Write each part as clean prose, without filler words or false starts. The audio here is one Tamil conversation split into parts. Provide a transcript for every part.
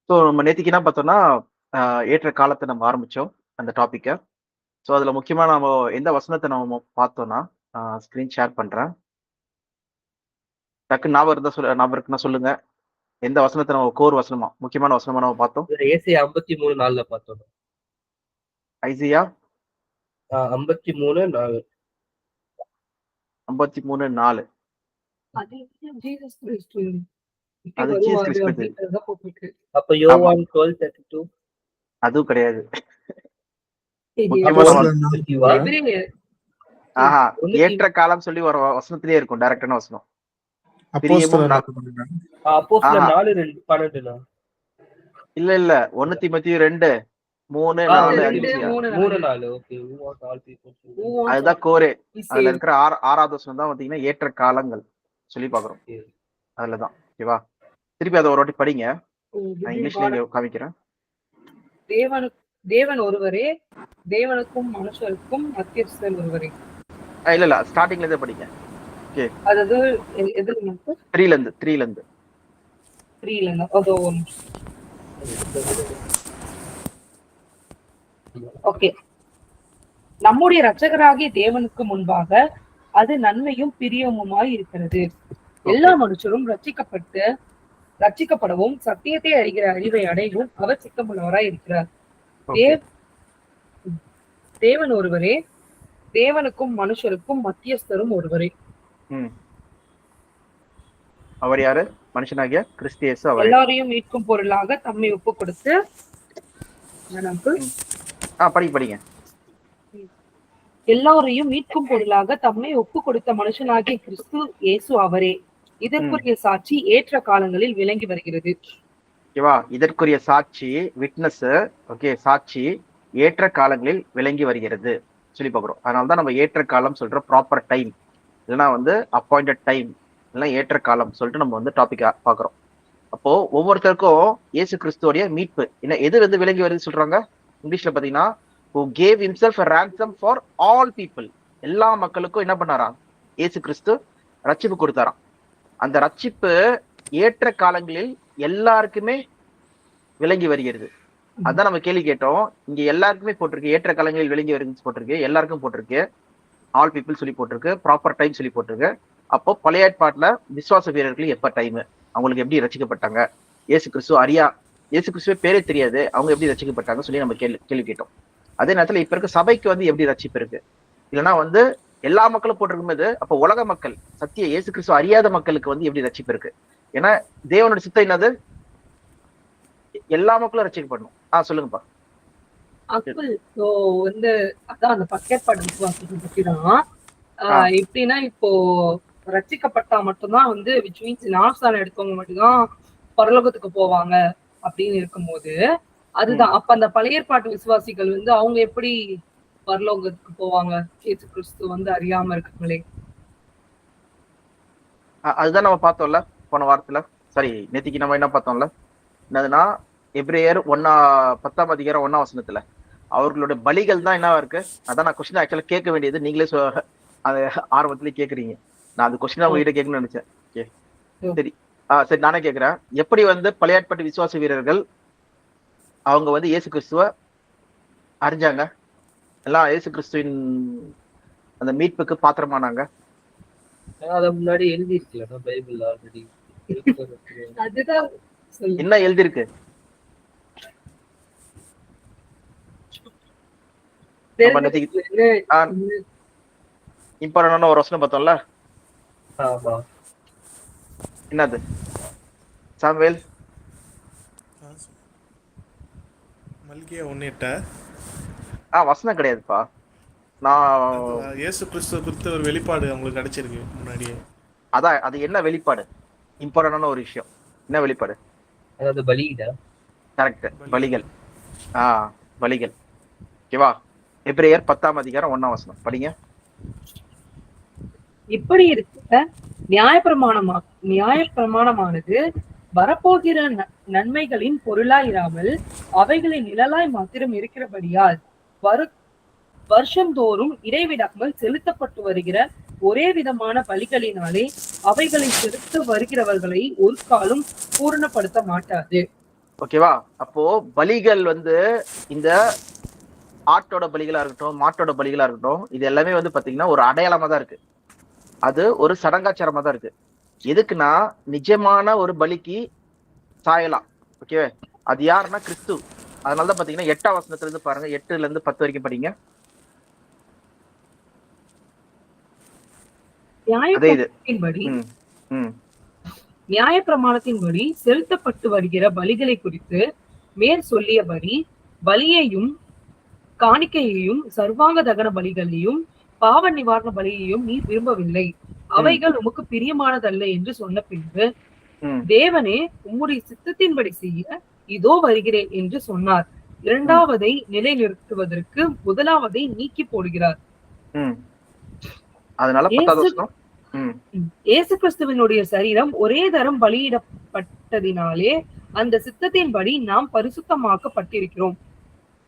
ஸோ நம்ம நேத்திக்கு என்ன பார்த்தோம்னா, ஏற்ற காலத்த நம்ம ஆரம்பிச்சோம், அந்த டாபிக்க. ஸோ அதுல முக்கியமா நம்ம எந்த வசனத்த நம்ம பார்த்தோம்னா, ஸ்க்ரீன் ஷேர் பண்றேன். டக்குன்னு ஞாபகம் இருக்குன்னா சொல்லுங்க. எந்த வசனத்த நம்ம கோர் வசனமா, முக்கியமான வசனமா நம்ம பார்த்தோம்? ஏசாயா 53:4 பார்த்தோம். ஐசியா 53:4. 53:4. அது ஜீசஸ் கிறிஸ்து அது வருவாரு ஜீசஸ் கிறிஸ்து. அப்படின்றத போட்டிருக்கு. அப்ப யோவான் 12:32. அதுவும் கிடையாது. இது முக்கியமான அப்போ எபிரேயர். ஆஹா, ஏற்ற காலம் சொல்லி ஒரு வசனத்திலேயே இருக்கும், டைரக்டான வசனம். அப்போஸ்தலர் 4:12. இல்ல 1 தீமோத்தேயு 2:3, 4, 5. ஓகே. அதுதான் கோரே. அதுல இருக்கிற ஆறாவது வசனம் தான் பாத்தீங்கன்னா ஏற்ற காலங்கள் சொல்லி பாக்குறோம். அதுலதான் ஓகேவா. திருப்பி அதை ஒரு வாட்டி படிங்க. நான் இங்கிலீஷ்ல இங்க காமிக்கிறேன். தேவன் ஒருவரே, தேவனுக்கும் மனுஷருக்கும் மத்தியஸ்தர் ஒருவரே. இல்ல ஸ்டார்டிங்ல இருந்தே படிங்க. ஓகே, அதாவது எதுல இருந்து? 3ல இருந்து. அதோ ஓகே. நம்முடைய இரட்சகராகிய தேவனுக்கு முன்பாக அது நன்மையும் பிரியமுமாய் இருக்கிறது. எல்லா மனுஷரும் ரட்சிக்கப்படவும் சத்தியத்தை அறிகிற அறிவை அடையவும் அவர் சித்தமுள்ளவராய் இருக்கிறார். தேவன் ஒருவரே, தேவனுக்கும் மனுஷருக்கும் மத்தியஸ்தரும் ஒருவரே. அவர் யாரு? மனுஷனாகிய கிறிஸ்து இயேசு. அவர் எல்லாரையும் மீட்கும் பொருளாக தம்மை ஒப்பு கொடுத்து படிங்க. எல்லாரையும் மீட்கும் பொருளாக தம்மை ஒப்பு கொடுத்த மனுஷனாகிய கிறிஸ்து இயேசு அவரே. இதற்குரிய சாட்சி ஏற்ற காலங்களில் விளங்கி வருகிறது. ஓகேவா, இதற்குரிய சாட்சி விட்னஸ். ஓகே, சாட்சி ஏற்ற காலங்களில் விளங்கி வருகிறது சொல்லி பாக்குறோம். அதனாலதான் நம்ம ஏற்ற காலம் சொல்ற ப்ராப்பர் டைம், இல்லைன்னா அப்பாயிண்டட் டைம், இல்லைன்னா ஏற்ற காலம் சொல்லிட்டு நம்ம டாபிக் பாக்குறோம். அப்போ ஒவ்வொருத்தருக்கும் இயேசு கிறிஸ்துவோடைய மீட்பு என்ன எது விளங்கி வருது சொல்றாங்க இங்கிலீஷ்ல பாத்தீங்கன்னா, who gave himself a ransom for all people. எல்லா மக்களுக்கும் என்ன பண்ணாராம்? இயேசு கிறிஸ்து ரட்சிப்பு கொடுத்தாராம். அந்த ரட்சிப்பு ஏற்ற காலங்களில் எல்லாருக்குமே விளங்கி வருகிறது. அதான் நம்ம கேள்வி கேட்டோம். இங்க எல்லாருக்குமே போட்டிருக்கு, ஏற்ற காலங்களில் விளங்கி வருகிறது போட்டிருக்கு, எல்லாருக்கும் போட்டிருக்கு, ஆல் பீப்புள் சொல்லி போட்டிருக்கு, ப்ராப்பர் டைம் சொல்லி போட்டிருக்கு. அப்போ பழைய ஏற்பாட்டுல விசுவாச வீரர்களுக்கு எப்ப டைம், அவங்களுக்கு எப்படி ரசிக்கப்பட்டாங்க, இயேசு கிறிஸ்துவே பேரே தெரியாது, அவங்க எப்படி ரசிக்கப்பட்டாங்க சொல்லி நம்ம கேள்வி கேட்டோம். அதே நேரத்துல இப்ப இருக்க சபைக்கு எப்படி ரட்சிப்பு இருக்கு, இல்லைன்னா எல்லா மக்களும் போட்டிருக்கும் போது அப்போ உலக மக்கள், சத்திய இயேசு கிறிஸ்து அறியாத மக்களுக்கு எப்படி ரட்சிப்பு இருக்கு? ஏன்னா தேவனோட சித்தம் என்னது? எல்லா மக்களும் ரட்சிக்கப்படணும். சொல்லுங்கப்பா. அதான் அந்த பக்கேற்பாடு விசுவாசத்தை பத்திதான். எப்படின்னா இப்போ ரட்சிக்கப்பட்டா மட்டும்தான் which means நாசால எடுத்தவங்க மட்டும்தான் பரலோகத்துக்கு போவாங்க அப்படின்னு இருக்கும்போது, அதுதான் அப்ப அந்த பழைய ஏற்பாட்டு விசுவாசிகள் அவங்க எப்படி பரலோகத்துக்கு போவாங்க? இயேசு கிறிஸ்து அறியாம இருக்காங்களே. அதுதான் நம்ம பார்த்தோம்ல போன வாரத்துல. சரி, நேத்திக்கு நம்ம என்ன பார்த்தோம்ல, என்னதுன்னா எபிரேயர் 10ஆம் அதிகாரம் 1ஆம் வசனத்துல அவர்களுடைய பலிகள் தான் என்னவா இருக்கு. அதான் நான் கொஸ்டின் ஆக்சுவலா கேட்க வேண்டியது, நீங்களே அது ஆரம்பத்திலேயே கேக்குறீங்க. நான் அந்த கொஸ்டின் அவங்க கிட்ட கேட்கணும்னு நினைச்சேன். சரி சரி, நானே கேட்கிறேன். எப்படி பழைய ஏற்பாட்டு விசுவாச வீரர்கள் அவங்க இயேசு கிறிஸ்துவ அறிஞ்சாங்க, எல்லாம் இயேசு கிறிஸ்துவின் அந்த மீட்புக்கு பாத்திரமானாங்க? அத முன்னாடி எழுதி இருக்குல்ல பைபிள்ல ஆல்ரெடி. அதுதான் என்ன எழுதி இருக்கு? இம்பார்ட்டன்டான ஒரு வசனம் பார்த்தோம்ல. என்னது? சாமுவேல் மல்கியா 1:8. வசனம் கிடையாதுப்பா. நான் இயேசு கிறிஸ்துவ குறித்த ஒரு வெளிப்பாடு உங்களுக்கு கிடைச்சிருக்கு முன்னாடியே. அதான் அது என்ன வெளிப்பாடு? இம்பார்ட்டன்டான ஒரு விஷயம். என்ன வெளிப்பாடு? அதாவது பலியிடா. கரெக்ட், பலிகள். பலிகள். ஓகேவா. எபிரேயர் 10ஆம் அதிகாரம் 1ஆம் வசனம் படிங்க. இப்படி இருக்க நியாயப்பிரமாணமானது வரப்போகிற நன்மைகளின் பொருளாயிராமல் அவைகளின் நிழலாய் மாத்திரம் இருக்கிறபடியால் வருஷந்தோறும் இடைவிடாமல் செலுத்தப்பட்டு வருகிற ஒரே விதமான பலிகளினாலே அவைகளை செலுத்த வருகிறவர்களை ஒரு காலம் பூரணப்படுத்த மாட்டாது. ஓகேவா? அப்போ பலிகள் வந்து இந்த ஆட்டோட பலிகளா இருக்கட்டும், மாட்டோட பலிகளா இருக்கட்டும், இது எல்லாமே வந்து பாத்தீங்கன்னா ஒரு அடையாளமா தான் இருக்கு. அது ஒரு சடங்காச்சாரமா தான் இருக்கு. எதுக்குன்னா நிஜமான ஒரு பலிக்கு சாயலாம். ஓகே, அது யாருன்னா கிறிஸ்து. அதனாலதான் பாத்தீங்கன்னா 8ஆம் வசனத்துல இருந்து பாருங்க, 8ல இருந்து 10 வரைக்கும் படிங்க. அதே இது. நியாயப்பிரமாணத்தின்படி ம் ம் நியாயப்பிரமாணத்தின்படி செலுத்தப்பட்டு வருகிற பலிகளை குறித்து மேற் சொல்லியபடி பலியையும் காணிக்கையையும் சர்வாங்க தகன பலிகளையும் பாவ நிவாரண பலியையும் நீ விரும்பவில்லை, அவைகள் உமக்கு பிரியமானதல்ல என்று சொன்ன பின்பு ம் தேவனே உம்முடைய சித்தத்தின்படி செய்ய இதோ வருகிறேன் என்று சொன்னார். இரண்டாவதை நிலைநிறுத்துவதற்கு முதலாவதை நீக்கி போடுகிறார். ம் அதனால 10வது வசனம். இயேசு கிறிஸ்துவினுடைய சரீரம் ஒரே தரம் பலியிடப்பட்டதினாலே அந்த சித்தத்தின்படி நாம் பரிசுத்தமாக்கப்பட்டிருக்கிறோம்.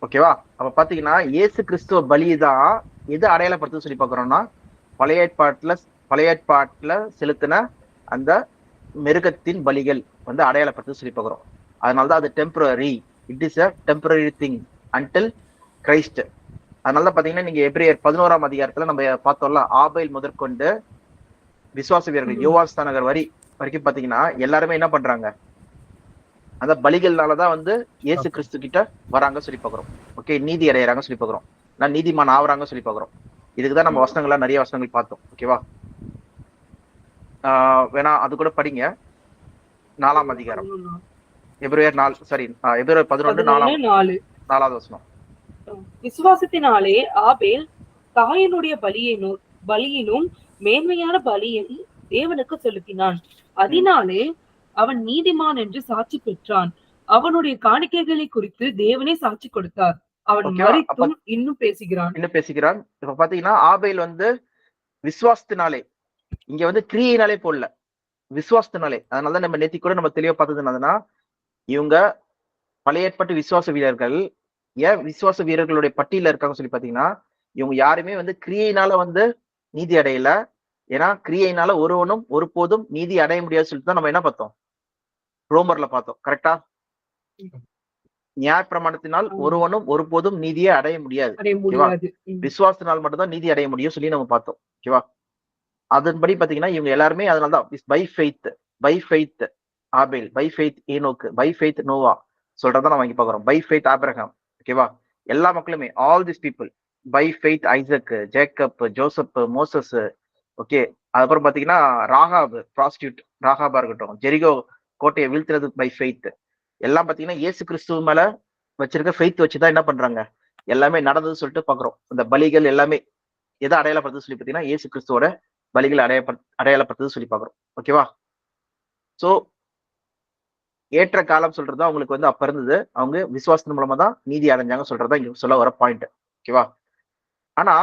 ஓகேவா? அப்ப பாத்தீங்கன்னா இயேசு கிறிஸ்துவ பலிதான் எது அடையாளப்படுத்து சொல்லி பாக்குறோம்னா, பழைய ஏற்பாட்டுல செலுத்தின அந்த மிருகத்தின் பலிகள் வந்து அடையாளப்படுத்து சொல்லி பாக்குறோம். அதனாலதான் அது temporary. It is a temporary thing until Christ. அதனாலதான் பாத்தீங்கன்னா நீங்க எபிரேயர் 11ஆம் அதிகாரத்துல நம்ம பார்த்தோம்ல, ஆபேல் முதற்கொண்டு விசுவாச வீரர்கள் யோவான்ஸ்தானகர் வரைக்கும் பாத்தீங்கன்னா எல்லாருமே என்ன பண்றாங்க, அந்த பலிகள்னாலதான் வந்து இயேசு கிறிஸ்து கிட்ட வராங்க சொல்லி பாக்குறோம். ஓகே, நீதி அடையறாங்க சொல்லி பாக்குறோம். நான் நீதிமான் ஆவறாங்க சொல்லி பாக்குறோம். இதுக்குதான் நம்ம வசனங்கள்லாம் நிறைய வசனங்கள் பார்த்தோம். ஓகேவா? வேணா அது கூட படிங்க. 4ஆம் அதிகாரம், எபிரேயர் 11 4வது வசனம். விசுவாசத்தினாலே ஆபேல் தாயினுடைய பலியிலும் மேன்மையான பலியை தேவனுக்கு செலுத்தினான். அதனாலே அவன் நீதிமான் என்று சாட்சி பெற்றான். அவனுடைய காணிக்கைகளை குறித்து தேவனே சாட்சி கொடுத்தார். அவன் மரித்தும் இன்னும் பேசுகிறான். இப்ப பாத்தீங்கன்னா ஆபேல் வந்து விசுவாசத்தினாலே, இங்க வந்து கிரியையினாலே போடல, விசுவாசத்தினாலே. அதனாலதான் நம்ம நேத்தி கூட நம்ம தெளிவா பார்த்தது என்னதுன்னா, இவங்க பழைய ஏற்பாட்டு விசுவாச வீரர்கள் ஏன் விசுவாச வீரர்களுடைய பட்டியல இருக்காங்க சொல்லி பாத்தீங்கன்னா, இவங்க யாருமே வந்து கிரியையினால வந்து நீதி அடையல. ஏன்னா கிரியையினால ஒருவனும் ஒருபோதும் நீதி அடைய முடியாது சொல்லிட்டு தான் நம்ம என்ன பார்த்தோம், ரோமர்ல பார்த்தோம். கரெக்டா? நியாய பிரமாணத்தினால் ஒருவனும் ஒருபோதும் நீதியை அடைய முடியாது. விசுவாசத்தினால் மட்டும்தான் நீதி அடைய முடியும் சொல்லி நம்ம பார்த்தோம். ஓகேவா? அதன்படி பாத்தீங்கன்னா இவங்க எல்லாருமே அதனாலதான் by faith Abel, by faith Enoch, by faith Noah சொல்றதான் நம்ம இங்க பாக்குறோம். By faith Abraham. ஓகேவா? எல்லா மக்களுமே, all this people, by faith Isaac, Jacob, Joseph, Moses. Okay, அதுக்கப்புறம் பாத்தீங்கன்னா ராகாப், ப்ராஸ்டியூட் ராகாபா இருக்கட்டும், ஜெரிகோ கோட்டையை வீழ்த்துறது பை ஃபெய்த். எல்லாம் பாத்தீங்கன்னா இயேசு கிறிஸ்துவ மேல வச்சிருக்க ஃபெய்த் வச்சுதான் என்ன பண்றாங்க, எல்லாமே நடந்தது சொல்லிட்டு பாக்குறோம். இந்த பலிகள் எல்லாமே எதை அடையாளப்படுத்து சொல்லி பாத்தீங்கன்னா இயேசு கிறிஸ்துவோட பலிகள் அடையாளப்படுத்துறது சொல்லி பாக்குறோம். ஓகேவா? சோ ஏற்ற காலம் சொல்றது அவங்களுக்கு வந்து அப்ப இருந்தது. அவங்க விசுவாசத்தின் மூலமா தான் நீதி அடைஞ்சாங்க சொல்றதா இங்க சொல்ல வர பாயிண்ட். ஓகேவா? ஆனா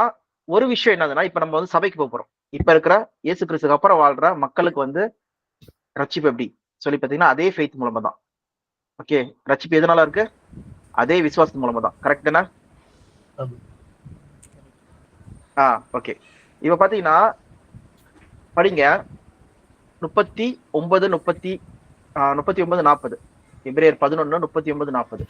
ஒரு விஷயம் என்னதுன்னா, இப்ப நம்ம வந்து சபைக்கு போறோம். இப்ப இருக்கிற இயேசு கிறிஸ்துக்கு அப்புறம் வாழ்ற மக்களுக்கு வந்து ரட்சிப்பு எப்படி சொல்லி பாத்தீங்கன்னா அதே ஃபெய்த் மூலமா தான். ஓகே, ரட்சிப்பு எதனால இருக்கு? அதே விசுவாசத்தின் மூலமா தான். கரெக்ட் தானே? ஓகே, இப்ப பாத்தீங்கன்னா படிங்க 39 40 எபிரேயர் 11 39 40.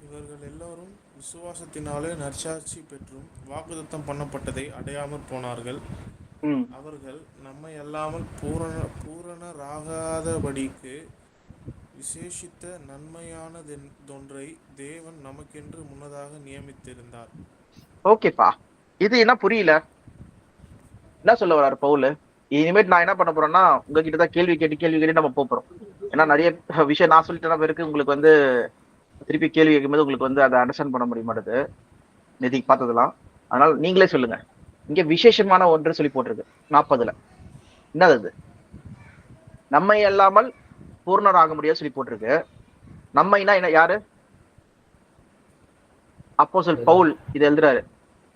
இவர்கள் எல்லாரும் விசுவாசத்தினாலே நற்சாட்சி பெற்றும் வாக்குத்தத்தம் பண்ணப்பட்டதை அடையாமல் போனார்கள். அவர்கள் நம்மை அல்லாமல் பூரணராகாதபடிக்கு விசேஷித்த நன்மையானதொன்றை தேவன் நமக்கென்று முன்னதாக நியமித்திருந்தார். ஓகேப்பா, இது என்ன புரியல? என்ன சொல்ல வர்றாரு பவுல்? இனிமேட் நான் என்ன பண்ண போறேன்னா உங்ககிட்ட தான் கேள்வி கேட்டு நம்ம போறோம். ஏன்னா நிறைய விஷயம் நான் சொல்லிட்டேன்னா பிறகு உங்களுக்கு வந்து திருப்பி கேள்வி கேட்கும்போது உங்களுக்கு வந்து அதை அண்டர்ஸ்டாண்ட் பண்ண முடிய மாட்டேது நேற்று பார்த்ததெல்லாம். அதனால நீங்களே சொல்லுங்க. இங்க விசேஷமான ஒன்று சொல்லி போட்டிருக்கு 40ல. என்னது அது? நம்மை அல்லாமல் பூர்ணராக முடியாது சொல்லி போட்டிருக்கு. நம்மைனா என்ன, யாரு? அப்போஸ்தலன் பவுல் இது எழுதுறாரு.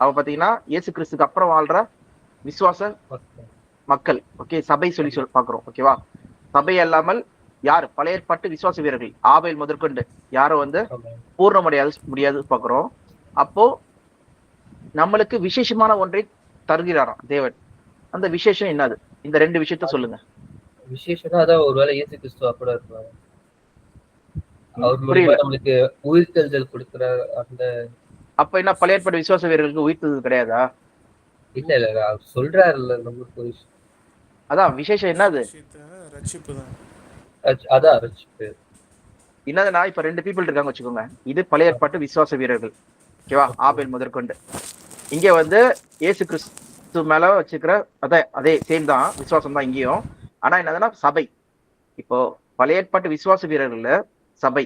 அவ பாத்தீங்கன்னா இயேசு கிறிஸ்துக்கு அப்புறம் வாழ்ற விசுவாச மக்கள். ஓகே, சபை சொல்லி பாக்குறோம். ஓகேவா? சபை அல்லாமல் யாரு? பழைய ஏற்பாட்டு விசுவாச வீரர்கள் ஆபேல் முதற்கொண்டு யாரும் வந்து முடியாது பாக்குறோம். அப்போ நம்மளுக்கு விசேஷமான ஒன்றை தருகிறாராம் தேவன். அந்த விசேஷம் என்னது? இந்த ரெண்டு விஷயத்த சொல்லுங்க. விசேஷம் அதான் ஒருவேளை இயேசு கிறிஸ்துவா கூட இருப்பாரு. அவர் மூலியமா புரியல. நம்மளுக்கு உயிர்த்தெழுதல் கொடுக்குற அந்த அப்ப என்ன பழைய ஏற்பாடு விசுவாச வீரர்களுக்கு உயிர்த்தெழுதல் கிடையாதா? இல்ல அவர் சொல்றாருல்ல நம்மளுக்கு ஒரு விஷயம். அதான் விசேஷம் என்னது? ரட்சிப்பு தான். அதான் ரட்சிப்பு. என்னதுன்னா இப்ப 2 பீப்புள் இருக்காங்க வச்சுக்கோங்க. இது பழைய ஏற்பாட்டு விசுவாச வீரர்கள். ஓகேவா? ஆபேல் முதற்கொண்டு. இங்க வந்து இயேசு கிறிஸ்து மேல வச்சுக்கிற அதே சேம் தான், விசுவாசம் தான் இங்கேயும். ஆனா என்னதுன்னா சபை. இப்போ பழைய ஏற்பாட்டு விசுவாச வீரர்கள்ல சபை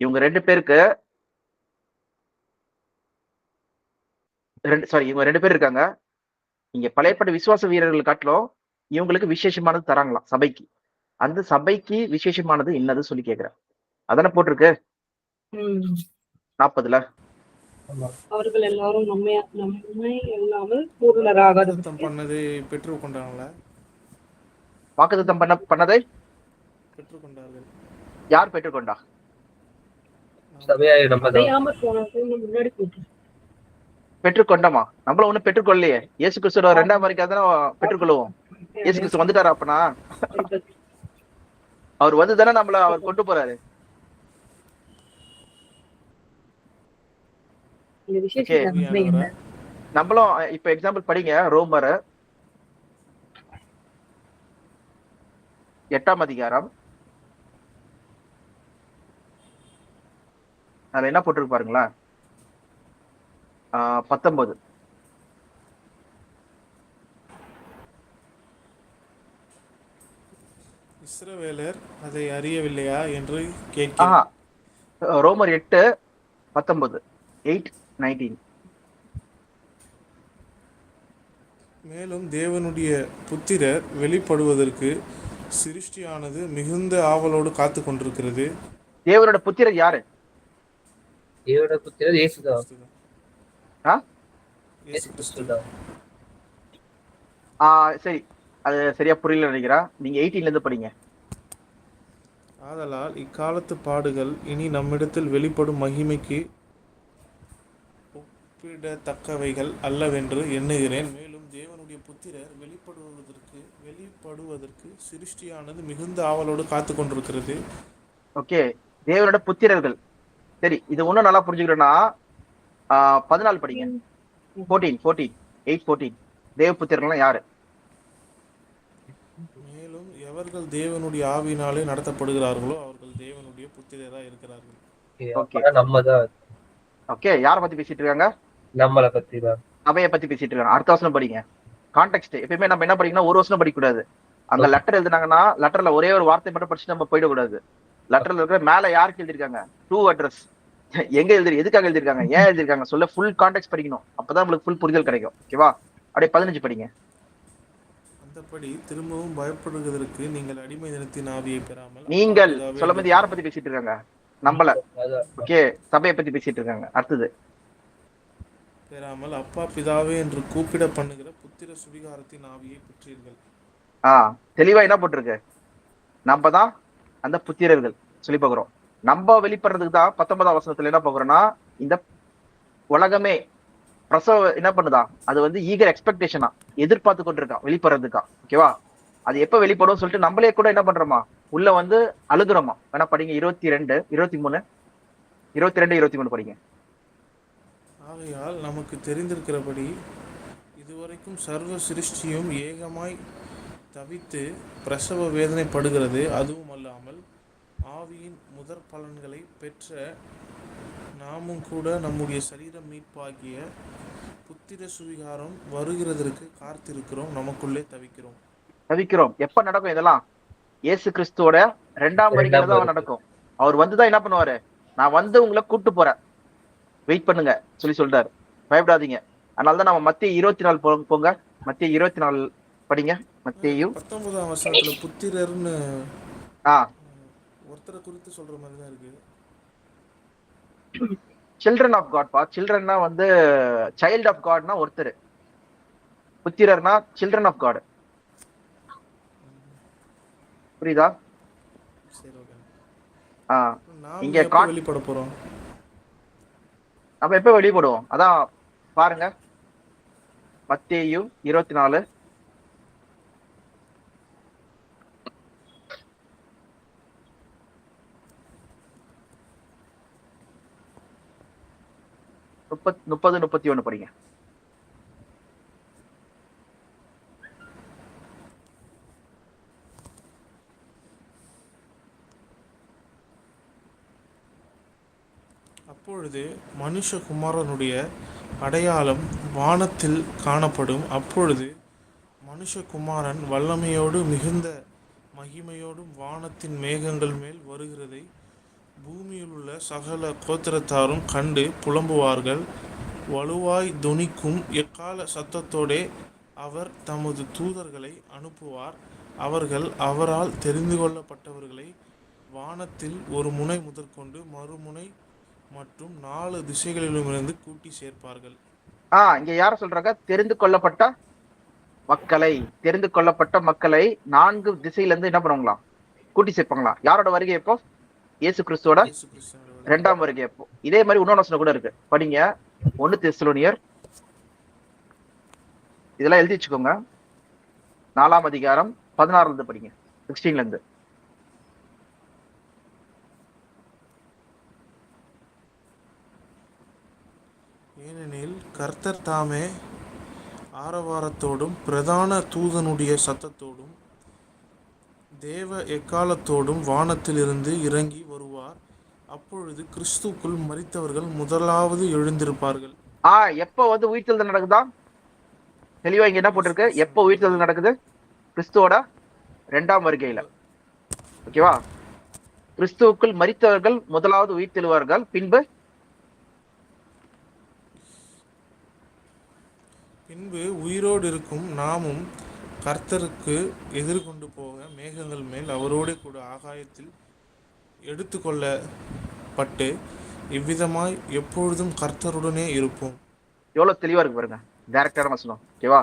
இவங்க 2 பேருக்கு இவங்க 2 பேர் இருக்காங்க. இங்க பழைய ஏற்பாட்டு விசுவாச வீரர்கள் காட்டிலும் இவங்களுக்கு விசேஷமானது தராங்களாம் சபைக்கு. அந்த சபைக்கு விசேஷமானது என்னது சொல்லி கேக்குறேன். அதானே போட்டிருக்கு 40ல. அவர்கள் எல்லாரும் நம்மை இல்லாமல் பூரணராக வாக்குத்தத்தம் பண்ணதை பெற்றுக்கொண்டாங்களா? வாக்குத்தத்தம் பண்ணதை பெற்றுக்கொண்டார்கள். யார் பெற்றுக்கொண்டா? சபையாய் நம்ம தான். அடையாம போனது முன்னாடி போட்டு பெற்றுக்கொண்டோமா? நம்மள ஒண்ணும் பெற்றுக்கொள்ளலையே. இயேசு கிறிஸ்துவோட 2ஆம் வருகைக்கு தானே பெற்றுக்கொள்வோம். இயேசு கிறிஸ்து வந்துட்டாரா அப்பனா? அவர் வந்து தானே நம்மள அவர் கொண்டு போறாரு. இந்த விசேஷம் நன்மை என்ன? நம்மளும் இப்ப எக்ஸாம்பிள் படிங்க. ரோமர் 8ஆம் அதிகாரம். அதுல என்ன போட்டிருக்கு பாருங்களா? 19. இஸ்ரவேலர் அதை அறியவில்லையா என்று கேட்கிறார். ரோமர் 8:19. 8:19. மேலும் தேவனுடைய புத்திரர் வெளிப்படுவதற்கு சிருஷ்டியானது மிகுந்த ஆவலோடு காத்து கொண்டிருக்கிறது. தேவனோட புத்திரர் யாரு? தேவனோட புத்திரர் இயேசுதான். இயேசு கிறிஸ்துதான். சரி, அது சரியா புரியல நினைக்கிறேன். நீங்க 18ல இருந்து படிங்க. ஆதலால் இக்காலத்து பாடுகள் இனி நம்மிடத்தில் வெளிப்படும் மகிமைக்கு ஒப்பிடத்தக்கவைகள் அல்லவென்று எண்ணுகிறேன். மேலும் தேவனுடைய புத்திரர் வெளிப்படுவதற்கு சிருஷ்டியானது மிகுந்த ஆவலோடு காத்து கொண்டிருக்கிறது. ஓகே, தேவனோட புத்திரர்கள். சரி, இது இன்னும் நல்லா புரிஞ்சுக்கிறேன்னா 14 படிங்க. 8:14. தேவ புத்திரர்கள்லாம் யாரு? மேலும் எவர்கள் தேவனுடைய ஆவியினாலே நடத்தப்படுகிறார்களோ அவர்கள் தேவனுடைய புத்திரராக இருக்கிறார்கள். நம்மதான். ஓகே, யார பத்தி பேசிட்டு இருக்காங்க? நம்மளை பத்தி தான். சபையை பத்தி பேசிட்டு இருக்காங்க. அடுத்த வசனம் படிங்க. கான்டெக்ட் எப்பயுமே நம்ம என்ன படிக்கணும், ஒரு வசனம் படிக்க கூடாது. அங்க லெட்டர் எழுதுனாங்கன்னா லெட்டர்ல ஒரே ஒரு வார்த்தை மட்டும் படிச்சு நம்ம போயிடக்கூடாது. லெட்டர்ல இருக்கிற மேல யாருக்கு எழுதிருக்காங்க, ட்ரூ அட்ரஸ், எங்க எதுக்காக எழுதிருக்காங்க, ஏன் எழுதிருக்காங்க சொல்ல ஃபுல் கான்டெக்ட் படிக்கணும். அப்பதான் உங்களுக்கு ஃபுல் புரிதல் கிடைக்கும். ஓகேவா? அப்படியே 15 படிங்க. அந்தபடி திரும்பவும் பயப்படுவதற்கு நீங்கள் அடிமை தினத்தின் ஆவியை பெறாமல். நீங்கள் சொல்லும்போது யாரை பத்தி பேசிட்டு இருக்காங்க? நம்மள. ஓகே, சபையை பத்தி பேசிட்டு இருக்காங்க. அடுத்தது பெறாமல் அப்பா பிதாவே என்று கூப்பிட பண்ணுகிற புத்திர சுவிகாரத்தின் ஆவியை பெற்றீர்கள். தெளிவா என்ன போட்டிருக்கு? நம்ம தான் அந்த புத்திரர்கள் சொல்லி பார்க்கிறோம். நம்ம வெளிப்படுறதுக்கு தான் 19ஆம் வசனத்துல என்ன பார்க்கிறோம்னா, இந்த உலகமே பிரசவ என்ன பண்ணுதா, அது வந்து ஈகர் எக்ஸ்பெக்டேஷனா எதிர்பார்த்து கொண்டிருக்கான் வெளிப்படுறதுக்கா. ஓகேவா? அது எப்ப வெளிப்படும் சொல்லிட்டு நம்மளே கூட என்ன பண்றோமா, உள்ள வந்து அழுகுறோமா. வேணா படிங்க. 22, 23, 23 படிங்க. ஆகையால் நமக்கு தெரிந்திருக்கிறபடி இதுவரைக்கும் சர்வ சிருஷ்டியும் ஏகமாய் தவித்து பிரசவ வேதனைப்படுகிறது. அதுவும் அல்லாமல் ஆவியின் முதற் பலன்களை பெற்ற நாமும் கூட நம்முடைய சரீரம் மீட்பாகிய புத்திர சுவிகாரம் வருகிறதற்கு காத்திருக்கிறோம். நமக்குள்ளே தவிக்கிறோம். எப்ப நடக்கும் இதெல்லாம்? இயேசு கிறிஸ்துவோட 2ஆம் வருகையில தான் நடக்கும். அவர் வந்துதான் என்ன பண்ணுவாரு, நான் வந்து உங்களை கூட்டு போறேன், வெயிட் பண்ணுங்க சொல்லி சொல்றாரு. பயப்படாதீங்க. அதனாலதான் நம்ம மத்திய 24 போங்க. மத்திய 24 படிங்க. மத்திய 19ஆம் வசனத்துல புத்திரர்னு ஒருத்தரை குறித்து சொல்ற மாதிரி தான் இருக்கு. சில்ட்ரன் ஆஃப் காட் பா. சில்ட்ரன்னா வந்து சைல்ட் ஆஃப் காட்னா ஒருத்தர், புத்திரர்னா சில்ட்ரன் ஆஃப் காட். புரியுதா? சரி, ஓகே. இங்க வெளிப்பட போறோம். நம்ம எப்ப வெளிப்படுவோம் அதான் பாருங்க. மத்தேயு 24. 30-31 படிங்க. அப்பொழுது மனுஷகுமாரனுடைய அடையாளம் வானத்தில் காணப்படும். அப்பொழுது மனுஷகுமாரன் வல்லமையோடு மிகுந்த மகிமையோடும் வானத்தின் மேகங்கள் மேல் வருகிறதை பூமியில் உள்ள சகல கோத்திரத்தாரும் கண்டு புலம்புவார்கள். வலுவாய் தொனிக்கும் எக்கால சத்தத்தோடே அவர் தமது தூதர்களை அனுப்புவார். அவர்கள் அவரால் தெரிந்து கொள்ளப்பட்டவர்களை வானத்தில் ஒரு முனை முதற்கொண்டு மறுமுனை மற்றும் 4 திசைகளிலுமிருந்து கூட்டி சேர்ப்பார்கள். இங்க யார சொல்றாங்க? தெரிந்து கொள்ளப்பட்ட மக்களை 4 திசையில இருந்து என்ன பண்ணுவாங்களாம்? கூட்டி சேர்ப்பாங்களாம். யாரோட வருகை எப்போ? இயேசு கிறிஸ்துவோட இயேசு கிறிஸ்துவினுடைய 2ஆம் வருகை எப்போ? இதே மாதிரி இன்னொரு வசனம் கூட இருக்கு, படிங்க. 1 தெசலோனியர், இதெல்லாம் எழுதி வச்சுக்கோங்க. 4ஆம் அதிகாரம் 16ல இருந்து படிங்க, 16ல இருந்து. ஏனெனில் கர்த்தர் தாமே ஆரவாரத்தோடும் பிரதான தூதனுடைய சத்தத்தோடும் தேவ எக்காலத்தோடும் வானத்திலிருந்து இறங்கி வருவார். அப்பொழுது கிறிஸ்துக்குள் மரித்தவர்கள் முதலாவது எழுந்திருப்பார்கள். எப்போ வந்து உயிர்த்தெழுதல் நடக்குதா? தெளிவா இங்க என்ன போட்டிருக்கு? எப்போ உயிர்த்தெழுதல் நடக்குது? கிறிஸ்துவோட 2ஆம் வருகையில. ஓகேவா? கிறிஸ்துவுக்குள் மரித்தவர்கள் முதலாவது உயிர்த்தெழுவார்கள். பின்பு உயிரோடு இருக்கும் நாமும் கர்த்தருக்கு எதிர்கொண்டு போக மேகங்கள் மேல் அவரோடு கூட ஆகாயத்தில் எடுத்துக்கொள்ளப்பட்டு இவ்விதமாய் எப்பொழுதும் கர்த்தருடனே இருப்போம். எவ்வளவு தெளிவா இருக்கு பாருங்க, டைரக்டான வசனம். ஓகேவா?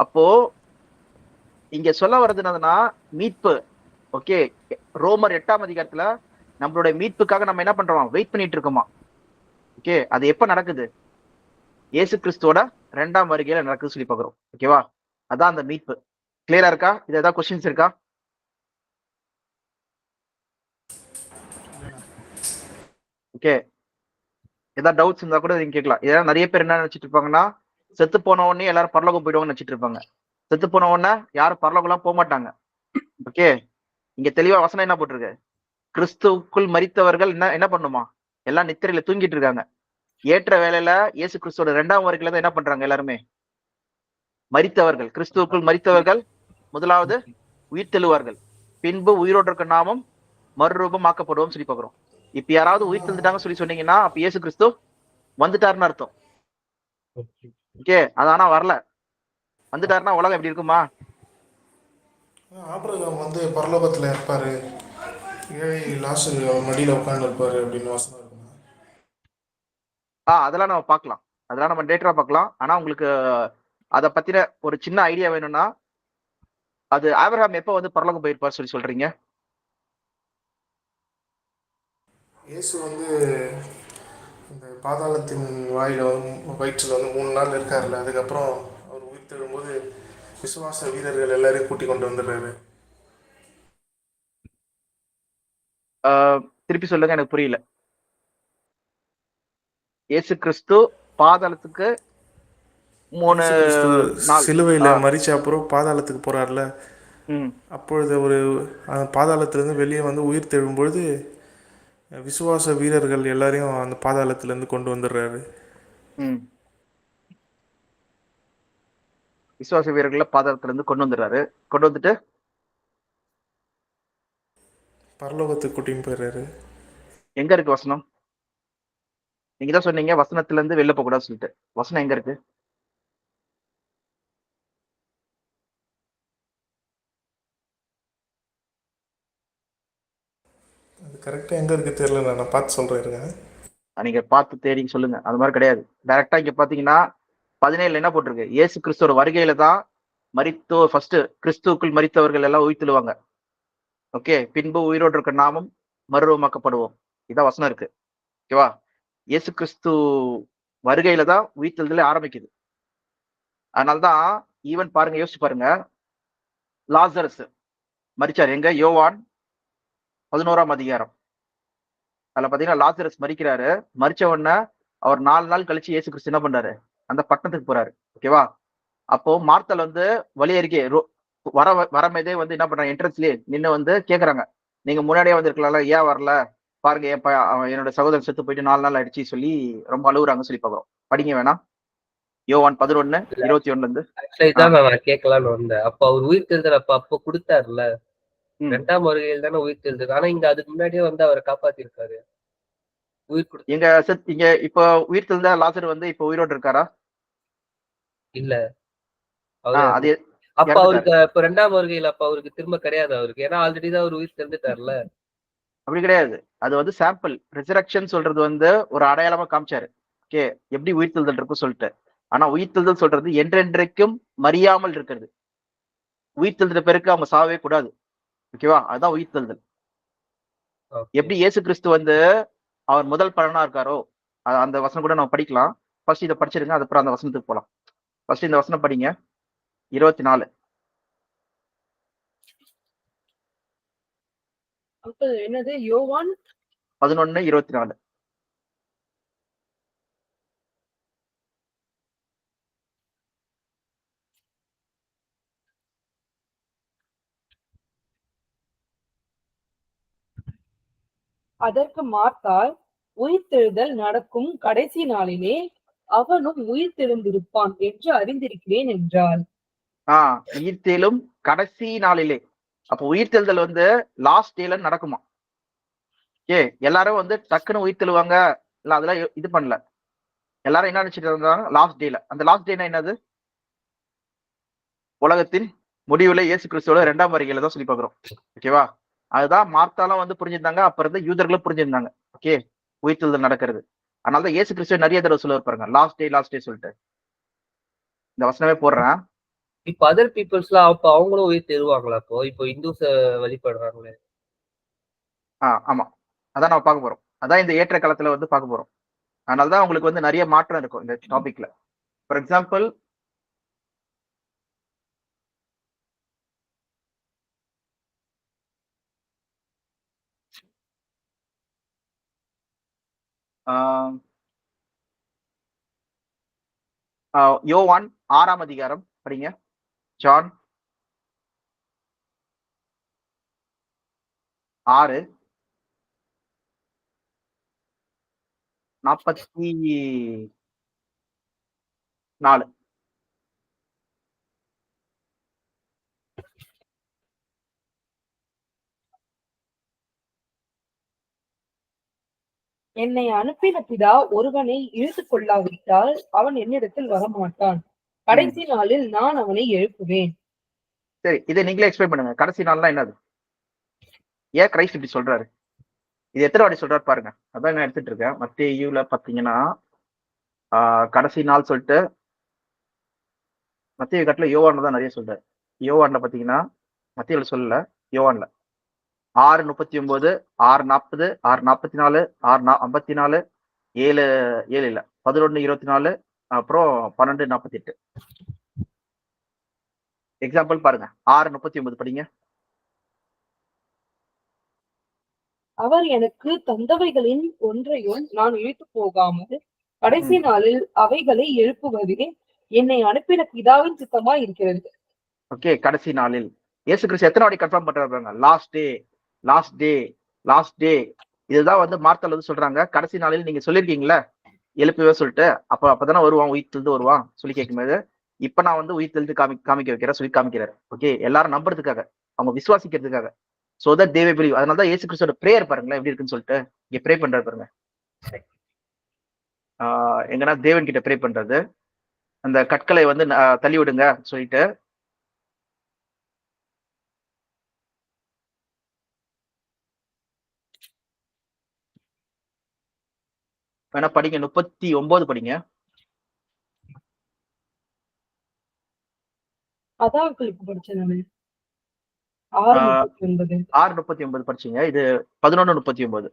அப்போ இங்க சொல்ல வர்றது என்னதுன்னா மீட்பு. ஓகே, ரோமர் 8ஆம் அதிகாரத்துல நம்மளுடைய மீட்புக்காக நம்ம என்ன பண்றோம்? வெயிட் பண்ணிட்டு இருக்கோமா? ஓகே, அது எப்ப நடக்குது? இயேசு கிறிஸ்துவோட 2ஆம் வருகையில நடக்குது சொல்லி பாக்குறோம். ஓகேவா? அதான் அந்த மீட்பு. கிளியரா இருக்கா? இது ஏதாவது கொஸ்டின்ஸ் இருக்கா? ஓகே, ஏதாவது டவுட்ஸ் இருந்தா கூட நீங்க கேட்கலாம். ஏன்னா நிறைய பேர் என்ன நினைச்சிட்டு இருப்பாங்கன்னா, செத்து போன உடனே எல்லாரும் பரலோகம் போயிடுவாங்கன்னு நினைச்சிட்டு இருப்பாங்க. செத்து போன உடனே யாரும் பரலோகம் எல்லாம் போக மாட்டாங்க. ஓகே, இங்க தெளிவா வசனம் என்ன போட்டிருக்கு? கிறிஸ்துவுக்குள் மரித்தவர்கள் என்ன பண்ணுமா? எல்லாம் நித்திரையில தூங்கிட்டு இருக்காங்க. ஏற்ற வேலையில இயேசு கிறிஸ்துவோட 2ஆம் வருகையில தான் என்ன பண்றாங்க? எல்லாருமே மரித்தவர்கள், கிறிஸ்துவுக்குள் மரித்தவர்கள் முதலாவது உயிர்த்தெழுவார்கள். பின்பு உயிரோடு இருக்க நாமும் மறுரூபம் ஆக்கப்படுவோம் சொல்லி பாக்குறோம். இப்ப யாராவது உயிர் தெழுந்துட்டாங்க சொல்லி சொன்னீங்கன்னா அப்ப இயேசு கிறிஸ்து வந்துட்டாருன்னு அர்த்தம். ஓகே, அது ஆனா வரல. வந்துட்டாருன்னா உலகம் எப்படி இருக்குமா? ஆபிரகாம் வந்து பரலோகத்தில் இருப்பாரு, ஏழை லாசரு அவர் மடியில் உட்கார்ந்து இருப்பாரு அப்படின்னு வசனம் இருக்குங்க. அதெல்லாம் நம்ம பார்க்கலாம், அதெல்லாம் நம்ம டேட்டா பார்க்கலாம். ஆனா உங்களுக்கு அதை பத்தின ஒரு சின்ன ஐடியா வேணும்னா, அது ஆபிரகாம் எப்ப வந்து பரலோகம் போயிருப்பார் சொல்லி சொல்றீங்க? இயேசு வந்து இந்த பாதாளத்தின் வயிற்றில் வந்து 3 நாள் இருக்காருல்ல, அதுக்கப்புறம் அவர் உயிர் தெழும்போது விசுவாச வீரர்கள் எல்லாரையும் கூட்டி கொண்டு வந்துடுறாரு. திருப்பி சொல்லுங்க, எனக்கு புரியல. இயேசு கிறிஸ்து பாதாளத்துக்கு 3 நாள் சிலுவையில மரிச்ச அப்புறம் பாதாளத்துக்கு போறாருல, அப்பொழுது ஒரு பாதாளத்திலிருந்து வெளியே வந்து உயிர் தெழும்பொழுது விசுவாச வீரர்கள் எல்லாரையும் அந்த பாதாளத்திலிருந்து கொண்டு வந்துடுறாரு. விசுவாச வீரர்களை பாதாளத்துல இருந்து கொண்டு வந்துடுறாரு. கொண்டு வந்துட்டு பரலோகத்துக்கு கூட்டின்னு போயிடுறாரு. எங்க இருக்கு வசனம்? நீங்க தான் சொன்னீங்க வசனத்துல இருந்து வெளில போக கூடாதுன்னு சொல்லிட்டு. வசனம் எங்க இருக்கு? அது கரெக்டாக எங்கே இருக்கு தெரியல, நான் பார்த்து சொல்கிறேன். நீங்க பார்த்து தேடி சொல்லுங்க. அது மாதிரி கிடையாது. டைரக்டா இங்க பாத்தீங்கன்னா 17 என்ன போட்டிருக்கு? இயேசு கிறிஸ்துவோட வருகையில தான் ஃபர்ஸ்ட் கிறிஸ்துவுக்குள் மரித்தவர்கள் எல்லாம் உயிர்த்தெழுவாங்க. ஓகே, பின்பு உயிரோடு இருக்க நாமும் மறுரூபமாக்கப்படுவோம். இதான் வசனம் இருக்கு. ஓகேவா? இயேசு கிறிஸ்து வருகையில தான் உயிர்த்தெழுதலே ஆரம்பிக்குது. அதனால்தான் ஈவன் பாருங்க, யோசிச்சு பாருங்க, லாசரஸ் மரிச்சார் எங்க? யோவான் 11ஆம் அதிகாரம். அதுல பாத்தீங்கன்னா லாசரஸ் மரிக்கிறாரு. மரிச்ச உடனே அவர் 4 நாள் கழிச்சு இயேசு கிறிஸ்து என்ன பண்றாரு, அந்த பட்டணத்துக்கு போறாரு. ஓகேவா? அப்போ மார்த்தாள் வந்து வழி அருகே வரமேதே வந்து என்ன பண்றாங்க, என்ட்ரன்ஸ்லயே நின்னு வந்து கேக்குறாங்க, நீங்க முன்னாடியே வந்திருக்கலாம்ல, ஏன் வரல? பாருங்க என்னோட சகோதரன் செத்து போயிட்டு 4 நாள் ஆயிடுச்சு சொல்லி ரொம்ப அழுகுறாங்கன்னு சொல்லி பாக்குறோம். படிங்க வேணா யோவான் 11:21 இருந்து. ஆக்சுவலா இதான் நான் கேட்கலான்னு வந்தேன். அப்ப அவர் உயிர் தெழுதல் அப்ப கொடுத்தாருல, ம். 2ஆம் வருகையில் தானே உயிர் தெழுதல். ஆனா இங்க அதுக்கு முன்னாடியே வந்து அவரை காப்பாத்திருக்காரு. உயிர் கொடுத்து இங்க இப்ப உயிர் தெழுந்த லாசர் வந்து இப்ப உயிரோடு இருக்காரா? இல்ல. அவரு அது அப்ப இறந்துட்டாரு. அவருக்கு இப்ப 2ஆம் வருகையில் அப்ப அவருக்கு திரும்ப கிடையாது அவருக்கு. ஏன்னா ஆல்ரெடி தான் அவர் உயிர் தெழுந்துட்டார்ல. அப்படி கிடையாது. அது வந்து சாம்பிள். ரிசரக்ஷன் சொல்றது வந்து ஒரு அடையாளமா காமிச்சாரு. ஓகே, எப்படி உயிர்த்தெழுதல் இருக்கும் சொல்லிட்டு. ஆனா உயிர்த்தெழுதல் சொல்றது என்றென்றைக்கும் மறியாமல் இருக்கிறது. உயிர்த்தெழுந்த பிறகு அவங்க சாவே கூடாது. ஓகேவா? அதுதான் உயிர்த்தெழுதல். Okay. எப்படி இயேசு கிறிஸ்து வந்து அவர் முதல் பலனா இருக்காரோ, அந்த வசனம் கூட நம்ம படிக்கலாம். ஃபர்ஸ்ட் இதை படிச்சிருங்க, அதுக்கப்புறம் அந்த வசனத்துக்கு போலாம். ஃபர்ஸ்ட் இந்த வசனம் படிங்க. 24. அப்ப என்னது யோவான் 11:24. அதற்கு மார்த்தாள், உயிர்த்தெழுதல் நடக்கும் கடைசி நாளிலே அவனும் உயிர்த்தெழுந்திருப்பான் என்று அறிந்திருக்கிறேன் என்றாள். உயிர்த்தெழும் கடைசி நாளிலே. அப்ப உயிர்த்தெழுதல் வந்து லாஸ்ட் டேல நடக்குமா? எல்லாரும் வந்து டக்குன்னு உயிர்த்தெழுவாங்க இல்ல, அதெல்லாம் இது பண்ணல. எல்லாரும் என்ன நினைச்சிட்டு இருந்தாங்க, லாஸ்ட் டேல. அந்த லாஸ்ட் டேனா என்னது? உலகத்தின் முடிவுல இயேசு கிறிஸ்துவோட 2ஆம் வருகையில தான் சொல்லி பாக்குறோம். ஓகேவா? அதுதான் மார்த்தாலும் வந்து புரிஞ்சிருந்தாங்க, அப்ப இருந்து யூதர்களும் புரிஞ்சிருந்தாங்க. ஓகே, உயிர்த்தெழுதல் நடக்கிறது. அதனாலதான் இயேசு கிறிஸ்துவ நிறைய தடவை சொல்ல பாருங்க, லாஸ்ட் டே சொல்லிட்டு. இந்த வசனமே போடுறேன். இப்ப அதர் பீப்புள்ஸ்லாம் அப்ப அவங்களும் உயிர் தெழுவாங்களா? அப்போ இப்போ இந்துஸ் வழிபடுறாங்களே. ஆமா, அதான் நம்ம பார்க்க போறோம். அதான் இந்த ஏற்ற காலத்துல வந்து பார்க்க போறோம். அதனாலதான் உங்களுக்கு வந்து நிறைய மாற்றம் இருக்கும் இந்த டாபிக்ல. ஃபார் எக்ஸாம்பிள், யோவான் 6ஆம் அதிகாரம் படிங்க. ஜான் 6:44. என்னை அனுப்பின பிதா ஒருவனை இழுத்துக் கொள்ளாவிட்டால் அவன் என்னிடத்தில் வரமாட்டான். கடைசி நாளில் நான் அவனை எழுப்புவேன். சரி, இதை நீங்களே எக்ஸ்பிளைன் பண்ணுங்க. கடைசி நாள்னா என்னது? ஏன் கிரைஸ்ட் இப்படி சொல்றாரு? இது எத்தனை வாட்டி சொல்றாரு பாருங்க. அதான் நான் எடுத்துட்டு இருக்கேன். மத்தேயுல பாத்தீங்கன்னா கடைசி நாள் சொல்லிட்டு மத்திய கட்டில யோவான்ல தான் நிறைய சொல்றாரு. யோவான்ல பாத்தீங்கன்னா மத்தியில சொல்லல, யோவான்ல 6:39, 6:40, 6:44, 6:54, 7 இல்ல 11:24, அப்புறம் 12:48. எக்ஸாம்பிள் பாருங்க. 6:39 படிங்க. அவர் எனக்கு தந்தவைகளின் ஒன்றையும் நான் இழுத்து போகாமல் கடைசி நாளில் அவைகளை எழுப்புவதே என்னை அனுப்பின பிதாவின் சித்தமா இருக்கிறது. ஓகே, கடைசி நாளில் இயேசு கிறிஸ்து எத்தனை வாட்டி கன்ஃபார்ம் பண்றாங்க? Last day, last day, last day. இதுதான் வந்து மார்த்தாள் வந்து சொல்றாங்க, கடைசி நாளில் நீங்க சொல்லிருக்கீங்களா எழுப்புவே சொல்லிட்டு. அப்பதானே வருவான், உயிர் தெழுந்து வருவான் சொல்லி கேட்கும்போது, இப்ப நான் வந்து உயிர் தெழுந்து காமிக்க வைக்கிறேன் சொல்லி காமிக்கிறாரு. ஓகே, எல்லாரும் நம்புறதுக்காக, அவங்க விசுவாசிக்கிறதுக்காக. So that they will believe. அதனால தான் இயேசு கிறிஸ்துவோட பிரேயர் பாருங்களேன் எப்படி இருக்குன்னு சொல்லிட்டு. இங்க ப்ரே பண்றாரு பாருங்க. எங்கன்னா தேவன் கிட்ட ப்ரே பண்றது, அந்த கற்களை வந்து தள்ளி விடுங்க சொல்லிட்டு. வேணா படிங்க, 39 படிங்க. அதான் இப்ப படிச்சேன் நானு. 6:39. 6:39 படிச்சீங்க. இது 11:39.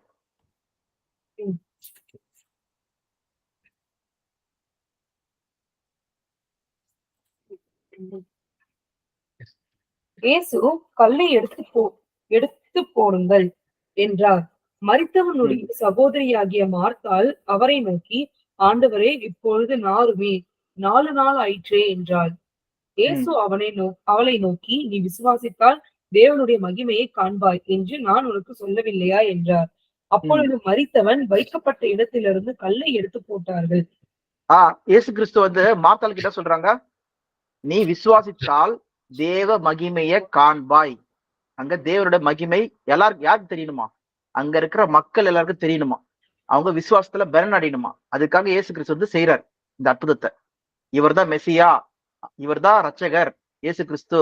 இயேசு கல்லை எடுத்து போடுங்கள் என்றார். மரித்தவனுடைய சகோதரியாகிய மார்த்தாள் அவரை நோக்கி, ஆண்டவரே, இப்பொழுது நாறுமே, 4 நாள் ஆயிற்றே என்றாள். இயேசு அவளை நோக்கி, நீ விசுவாசித்தால் தேவனுடைய மகிமையை காண்பாய் என்று நான் உனக்கு சொல்லவில்லையா என்றார். அப்பொழுது மரித்தவன் வைக்கப்பட்ட இடத்திலிருந்து கல்லை எடுத்து போட்டார்கள். இயேசு கிறிஸ்து வந்து மார்த்தாள் கிட்ட சொல்றாங்க, நீ விசுவாசித்தால் தேவ மகிமையை காண்பாய். அங்க தேவனுடைய மகிமை யாருக்கு தெரியணுமா? அங்க இருக்கிற மக்கள் எல்லாருக்கும் தெரியணுமா? அவங்க விசுவாசத்துல பலனடையணுமா? அதுக்காக இயேசு கிறிஸ்து வந்து செய்யறார் இந்த அற்புதத்தை. இவர்தான் மெசியா, இவர்தான் ரட்சகர், இயேசு கிறிஸ்து,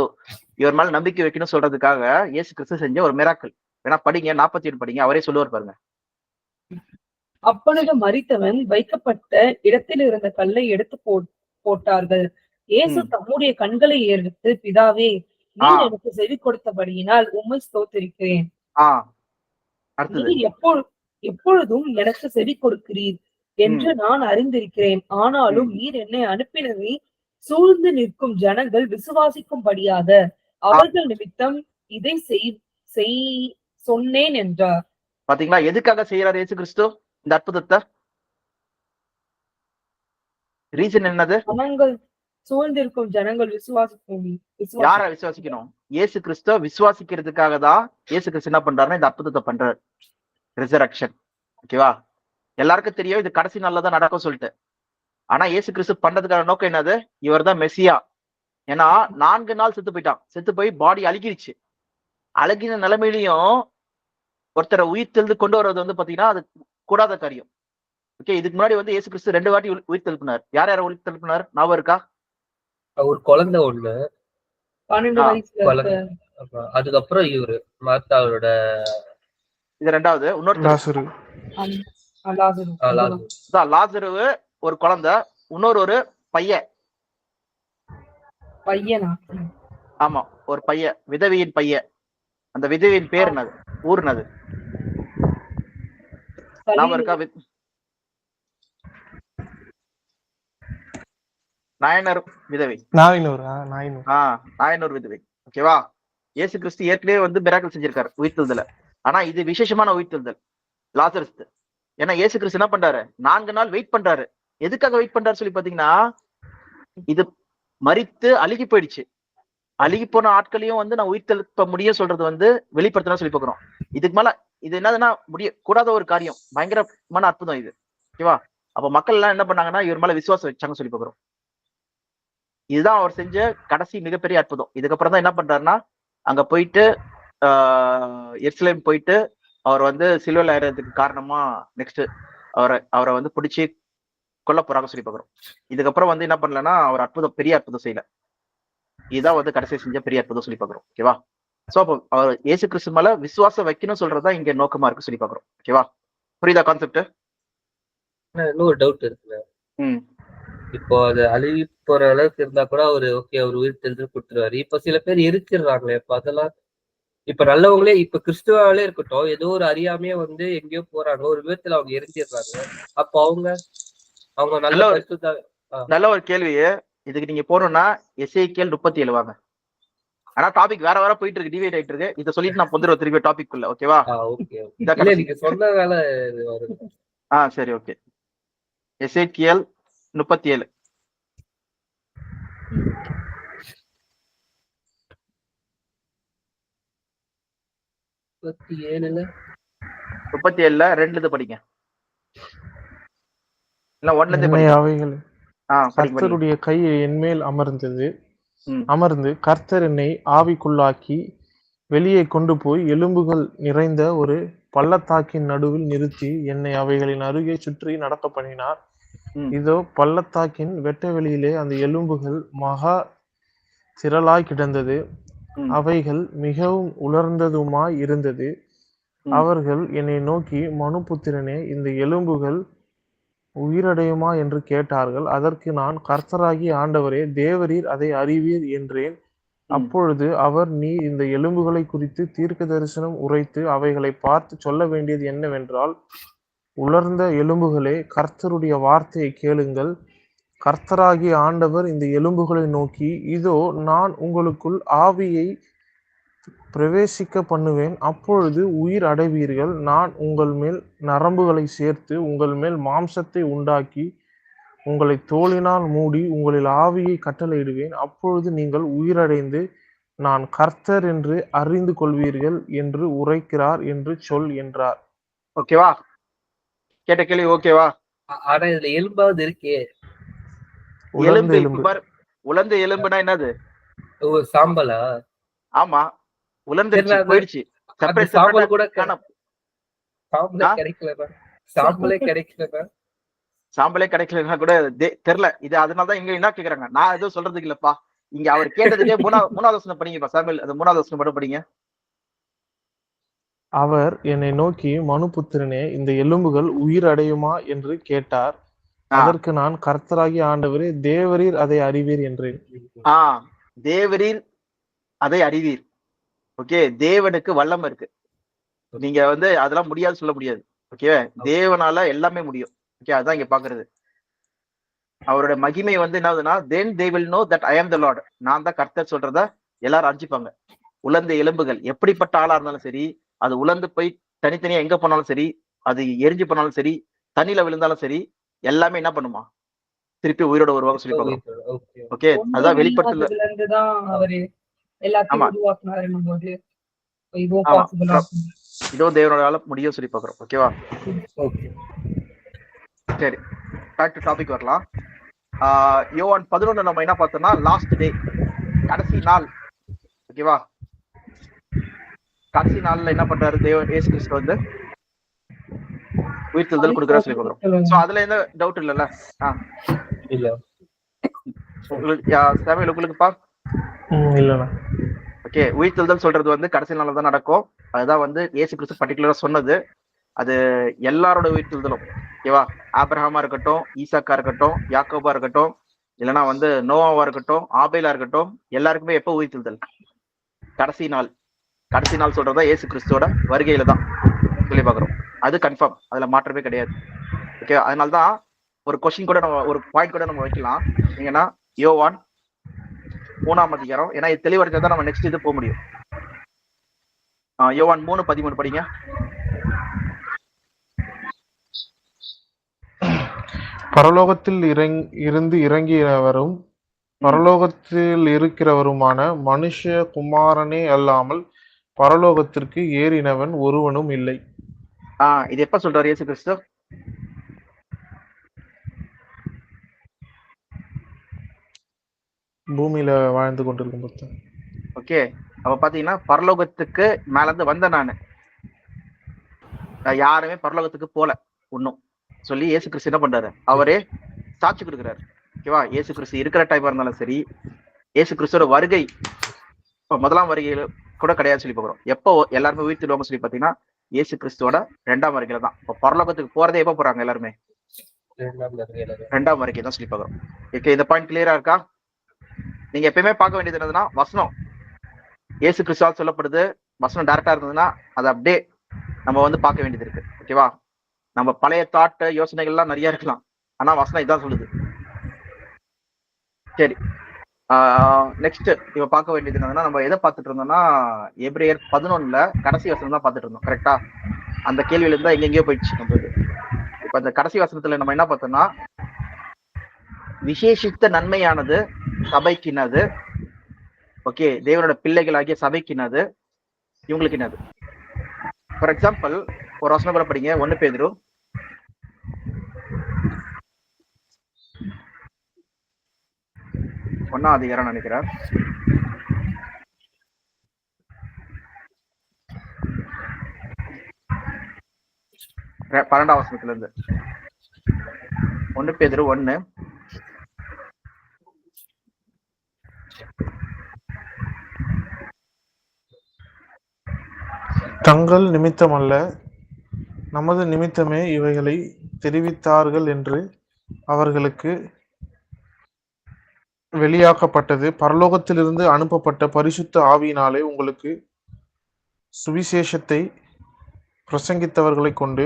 இவர் மேல நம்பிக்கை வைக்கணும் சொல்றதுக்காக இயேசு கிறிஸ்து செஞ்ச ஒரு மிராக்கிள். வேணா படிங்க, 47 படிங்க, அவரே சொல்லுவார் பாருங்க. அப்பொழுது மரித்தவன் வைக்கப்பட்ட இடத்தில் இருந்த கல்லை எடுத்து போட்டார்கள். இயேசு தம்முடைய கண்களை ஏறெடுத்து, பிதாவே, நீர் எனக்கு செவி கொடுத்தபடியினால் உம்மை ஸ்தோத்திரிக்கிறேன். நீர் எப்பொழுதும் எனக்கு செவி கொடுக்கிறீர் என்று நான் அறிந்திருக்கிறேன். ஆனாலும் நீர் என்னை அனுப்பினதை சூழ்ந்து நிற்கும் ஜனங்கள் விசுவாசிக்கும்படியாக அவர்கள் நிமித்தம் இதை சொன்னேன் என்றார். பாத்தீங்களா எதுக்காக செய்யறாரு இயேசு கிறிஸ்து இந்த அற்புதத்தை? ரீசன் என்னது? சூழ்ந்திருக்கும் ஜனங்கள் விசுவாசிக்கும். யார விசுவாசிக்கணும்? இயேசு கிறிஸ்துவ விசுவாசிக்கிறதுக்காக தான் இயேசு கிறிஸ்து என்ன பண்றாருன்னா இந்த அற்புதத்தை பண்றாரு, ரிசரக்ஷன். ஓகேவா? எல்லாருக்கும் தெரியும் இது கடைசி நாள்ல தான் நடக்கும் சொல்லிட்டு. ஆனா இயேசு கிறிஸ்து பண்றதுக்கான நோக்கம் என்னது? இவர் தான் மெசியா. ஏன்னா 4 நாள் செத்து போயிட்டான். செத்து போய் பாடி அழுகிருச்சு. அழுகின நிலைமையிலையும் ஒருத்தரை உயிர் தெழுந்து கொண்டு வர்றது வந்து பாத்தீங்கன்னா அது கூடாத காரியம். ஓகே, இதுக்கு முன்னாடி வந்து இயேசு கிறிஸ்து 2 வாட்டி உயிர் தெழுப்பினார். யார உயிர் தெழுப்பினார் ஞாபகம் இருக்கா? ஒரு குழந்தை ஒண்ணு, 12 வயசுல. அதுக்கப்புறம் இவரு மார்த்தாளோட இது 2வது. இன்னொரு லாசரு, ஒரு குழந்தை, இன்னொரு ஒரு பையன். ஆமா, ஒரு பையன், விதவியின் பையன். அந்த விதவியின் பேர் என்னது? ஊர் என்னது? ஞாபகம் இருக்கா? நாயனர் விதவை. நாயனூர் விதவை. ஓகேவா? இயேசு கிறிஸ்து ஏற்கனவே வந்து மிராக்கிள் செஞ்சிருக்காரு உயிர்த்தெழுதல. ஆனா இது விசேஷமான உயிர்த்தெழுதல் லாசரஸ். ஏன்னா இயேசு கிறிஸ்து என்ன பண்றாரு? 4 நாள் வெயிட் பண்றாரு. எதுக்காக வெயிட் பண்றாரு சொல்லி பாத்தீங்கன்னா, இது மரித்து அழுகி போயிடுச்சு. அழுகி போன ஆட்களையும் வந்து நான் உயிர்த்தெழுப்ப முடியும் சொல்றது வந்து வெளிப்படுத்தினா சொல்லி பாக்குறோம். இதுக்கு மேல இது என்னதுன்னா கூடாத ஒரு காரியம், பயங்கரமான அற்புதம் இது. ஓகேவா? அப்ப மக்கள் எல்லாம் என்ன பண்ணாங்கன்னா இவர் மேல விசுவாசம் வச்சாங்க சொல்லி பாக்குறோம். இதுதான் அவர் செஞ்ச கடைசி மிகப்பெரிய அற்புதம். இதுக்கப்புறம் தான் என்ன பண்றாருன்னா அங்க போயிட்டு எருசலேம் போயிட்டு அவர் வந்து சிலுவையில் ஏறதுக்கு காரணமா நெக்ஸ்ட் அவரை வந்து பிடிச்சி கொல்ல போறாங்க சொல்லி பாக்குறோம். இதுக்கப்புறம் வந்து என்ன பண்ணலன்னா அவர் பெரிய அற்புதம் செய்யல. இதுதான் வந்து கடைசி செஞ்ச பெரிய அற்புதம் சொல்லி பாக்குறோம். ஓகேவா? சோ அப்போ அவர் இயேசு கிறிஸ்து மேல விசுவாசம் வைக்கணும் சொல்றதுதான் இங்க நோக்கமா இருக்கு சொல்லி பாக்குறோம். ஓகேவா? புரியுதா கான்செப்ட்? இன்னொரு டவுட் இருக்குல்ல, இப்போ அது அழுகி போற அளவுக்கு இருந்தா கூட அவர் உயிர் தெரிஞ்சு கொடுத்துருவாரு. இப்ப சில பேர் எரிச்சிடுறாங்களே, இப்ப அதெல்லாம் இப்ப நல்லவங்களே, இப்ப கிறிஸ்துவாலே இருக்கட்டும், ஏதோ ஒரு அறியாமையே வந்து எங்கேயோ போறாங்க, ஒரு விதத்துல அவங்க எரிஞ்சிடுறாங்க. அப்ப அவங்க நல்ல ஒரு கேள்வி. இதுக்கு நீங்க போறோம்னா எசேக்கியேல் 37 வாங்க. ஆனா டாபிக் வேற போயிட்டு இருக்கு, டிவைட் ஆயிட்டு இருக்கு. இதை சொல்லிட்டு நான் பொந்துருவேன் திருப்பி டாபிக் குள்ள. ஓகேவா? நீங்க சொன்ன வேலை. சரி, ஓகே. எசேக்கியேல் 37. முப்பத்தி 2 படிங்க. கர்த்தருடைய கை என்மேல் அமர்ந்து கர்த்தர் என்னை ஆவிக்குள்ளாக்கி வெளியே கொண்டு போய் எலும்புகள் நிறைந்த ஒரு பள்ளத்தாக்கின் நடுவில் நிறுத்தி என்னை அவைகளின் அருகே சுற்றி நடக்க பண்ணினார். இதோ பள்ளத்தாக்கின் வெட்ட வெளியிலே அந்த எலும்புகள் மகா திரளாய் கிடந்தது. அவைகள் மிகவும் உலர்ந்ததுமாய் இருந்தது. அவர்கள் என்னை நோக்கி, மனுபுத்திரனே, இந்த எலும்புகள் உயிரடையுமா என்று கேட்டார்கள். அதற்கு நான், கர்த்தராகிய ஆண்டவரே, தேவரீர் அதை அறிவீர் என்றேன். அப்பொழுது அவர், நீ இந்த எலும்புகளை குறித்து தீர்க்க தரிசனம் உரைத்து அவைகளை பார்த்து சொல்ல வேண்டியது என்னவென்றால், உலர்ந்த எலும்புகளே, கர்த்தருடைய வார்த்தையை கேளுங்கள். கர்த்தராகிய ஆண்டவர் இந்த எலும்புகளை நோக்கி, இதோ நான் உங்களுக்குள் ஆவியை பிரவேசிக்க பண்ணுவேன். அப்பொழுது உயிர் அடைவீர்கள். நான் உங்கள் மேல் நரம்புகளை சேர்த்து உங்கள் மேல் மாம்சத்தை உண்டாக்கி உங்களை தோலினால் மூடி உங்களில் ஆவியை கட்டளையிடுவேன். அப்பொழுது நீங்கள் உயிரடைந்து நான் கர்த்தர் என்று அறிந்து கொள்வீர்கள் என்று உரைக்கிறார் என்று சொல் என்றார். ஓகேவா? கேட்ட கேள்வி ஓகேவா? ஆனா இதுல எலும்பாவது இருக்கே. உலர்ந்த எலும்பு எலும்பு. பாரு, உலர்ந்த எலும்புனா என்னது? ஓ, சாம்பலா? ஆமா, உலர்ந்துருச்சு, தெரியல, போயிடுச்சு. அந்த செப்பரேட் சாம்பல் செப்பரேட்டா கூட காணோம். சாம்பலே ஆ? கிடைக்கலனா, சாம்பலே கிடைக்கலனா, சாம்பலே கிடைக்கலன்னா கூட தெரியல. இது அதனாலதான் இங்க என்ன கேக்குறாங்க, நான் எதுவும் சொல்றதுக்கு இல்லப்பா. இங்க அவர் கேட்டதுக்கே மூணாவது வசனம் படிங்கப்பா சாமுவேல். அது 3வது வசனம் மட்டும் படிங்க. அவர் என்னை நோக்கி, மனுபுத்திரனே, இந்த எலும்புகள் உயிர் அடையுமா என்று கேட்டார். ஆ, அதற்கு நான், கர்த்தராகிய ஆண்டவரே, தேவரீர் அதை அறிவீர் என்றேன். ஆ, தேவரீர் அதை அறிவீர். ஓகே, தேவனுக்கு வல்லம் இருக்கு. நீங்க வந்து அதெல்லாம் முடியாது சொல்ல முடியாது. ஓகே, தேவனால எல்லாமே முடியும். ஓகே, அதான் இங்க பாக்குறது. அவரோட மகிமை வந்து என்னதுன்னா, then they will know that I am the Lord. நான் தான் கர்த்தர் சொல்றத எல்லாரும் அறிஞ்சுப்பாங்க. உலர்ந்த எலும்புகள் எப்படிப்பட்ட ஆளா இருந்தாலும் சரி, அது உலர்ந்து போய் தனித்தனியா எங்க போனாலும் சரி, அது எரிஞ்சு போனாலும் சரி, தண்ணியில விழுந்தாலும் சரி, எல்லாமே என்ன பண்ணுமா, திருப்பி உயிரோட வருவாங்க சொல்லி பாக்குறோம். ஓகே. ஓகே, ஒண்ணும் அதான் வெளிப்படுத்தல. இல்லாததுல இருந்துதான் அவரு எல்லாத்தையும் ஆமா, உருவாக்குனாருன்னும் போது இதுவும் ஆமா, பாசிபிளா இதுவும் தேவனோட முடியும் சொல்லி பாக்குறோம். ஓகேவா? ஓகே. சரி, பேக் டு டாபிக் வரலாம். யோவான் 11 நம்ம என்ன பார்த்தோம்னா, லாஸ்ட் டே, கடைசி நாள். ஓகேவா? கடைசி நாள்ல என்ன பண்றாரு தேவன் இயேசு கிறிஸ்து வந்து உயிர்த்தெழுதல் கொடுக்குறா சொல்லி பாக்குறோம். சோ அதுல எந்த டவுட் இல்லல்ல? இல்ல. உங்களுக்கு சாமுவேல் உங்களுக்குப்பா? இல்லண்ணா. ஓகே, உயிர்த்தெழுதல் சொல்றது வந்து கடைசி நாள்ல தான் நடக்கும். அதுதான் வந்து இயேசு கிறிஸ்து பர்டிகுலரா சொன்னது. அது எல்லாரோட உயிர்த்தெழுதலும். ஓகேவா? ஆபிரகாமா இருக்கட்டும், ஈசாக்கா இருக்கட்டும், யாக்கோபா இருக்கட்டும், இல்லைன்னா வந்து நோவாவா இருக்கட்டும், ஆபேலா இருக்கட்டும், எல்லாருக்குமே எப்போ உயிர்த்தெழுதல்? கடைசி நாள். கடைசி நாள் சொல்றதா இயேசு கிறிஸ்துவோட வருகையில தான் சொல்லி பாக்குறோம். அது கன்ஃபார்ம், அதுல மாற்றமே கிடையாது. ஓகே, அதனால்தான் ஒரு கொஸ்டின் கூட நம்ம, ஒரு பாயிண்ட் கூட நம்ம வைக்கலாம். நீங்கன்னா யோவான் 3ஆம் அதிகாரம், ஏன்னா இது தெளிவா இருந்தா தான் நம்ம நெக்ஸ்ட் இது போக முடியும். யோவான் 3:13 படிங்க. பரலோகத்தில் இருந்து இறங்கியவரும் பரலோகத்தில் இருக்கிறவருமான மனுஷ குமாரனே அல்லாமல் பரலோகத்திற்கு ஏறினவன் ஒருவனும் இல்லை. இது எப்ப சொல்றாரு இயேசு கிறிஸ்து? பூமியில வாழ்ந்து கொண்டிருக்கும் போது. ஓகே, அப்ப பாத்தீங்கன்னா பரலோகத்துக்கு மேல இருந்து வந்த நானு, யாருமே பரலோகத்துக்கு போல ஒன்னும் சொல்லி இயேசு கிறிஸ்து என்ன பண்றாரு, அவரே சாட்சி கொடுக்குறாரு. ஓகேவா? இயேசு கிறிஸ்து இருக்கிற டைமா இருந்தாலும் சரி, இயேசு கிறிஸ்துவோட வருகை முதலாம் வருகையில கூட கிடையாது சொல்லி பாக்குறோம். எப்போ எல்லாருமே உயிர்த்திடுவாங்க சொல்லி பாத்தீங்கன்னா இயேசு கிறிஸ்துவோட 2ஆம் வருகையில தான். இப்போ பரலோகத்துக்கு போறதே எப்ப போறாங்க எல்லாருமே? 2ஆம் வருகை தான் சொல்லி பாக்குறோம். ஓகே, இந்த பாயிண்ட் கிளியரா இருக்கா? நீங்க எப்பயுமே பார்க்க வேண்டியது என்னதுன்னா, வசனம் இயேசு கிறிஸ்துவால் சொல்லப்படுது. வசனம் டைரக்டா இருந்ததுன்னா அதை அப்படியே நம்ம வந்து பார்க்க வேண்டியது இருக்கு. ஓகேவா? நம்ம பழைய தாட் யோசனைகள்லாம் நிறைய இருக்கலாம், ஆனா வசனம் இதான் சொல்லுது. சரி, நெக்ஸ்ட் இப்ப பார்க்க வேண்டியது என்னன்னா, நம்ம எதை பார்த்துட்டு இருந்தோம்னா, எபிரேயர் 11 கடைசி வசனம் தான் பார்த்துட்டு இருந்தோம். கரெக்டா? அந்த கேள்வியில இருந்தா எங்கெங்கயோ போயிடுச்சு நம்மளுக்கு. இப்ப அந்த கடைசி வசனத்துல நம்ம என்ன பார்த்தோம்னா, விசேஷித்த நன்மையானது சபைக்கினது. ஓகே, தேவனோட பிள்ளைகளாகிய சபைக்கினது, இவங்களுக்கு என்னது? ஃபார் எக்ஸாம்பிள், ஒரு வசனம் கூட படிங்க. 1 பேதுரு 1ஆம் அதிகாரம் நினைக்கிறேன். 12ஆம் வசனத்துல இருந்து 1 பேதுரு 1. தங்கள் நிமித்தம் அல்ல, நமது நிமித்தமே இவைகளை தெரிவித்தார்கள் என்று அவர்களுக்கு வெளியாக்கப்பட்டது. பரலோகத்திலிருந்து அனுப்பப்பட்ட பரிசுத்த ஆவியினாலே உங்களுக்கு சுவிசேஷத்தை பிரசங்கித்தவர்களை கொண்டு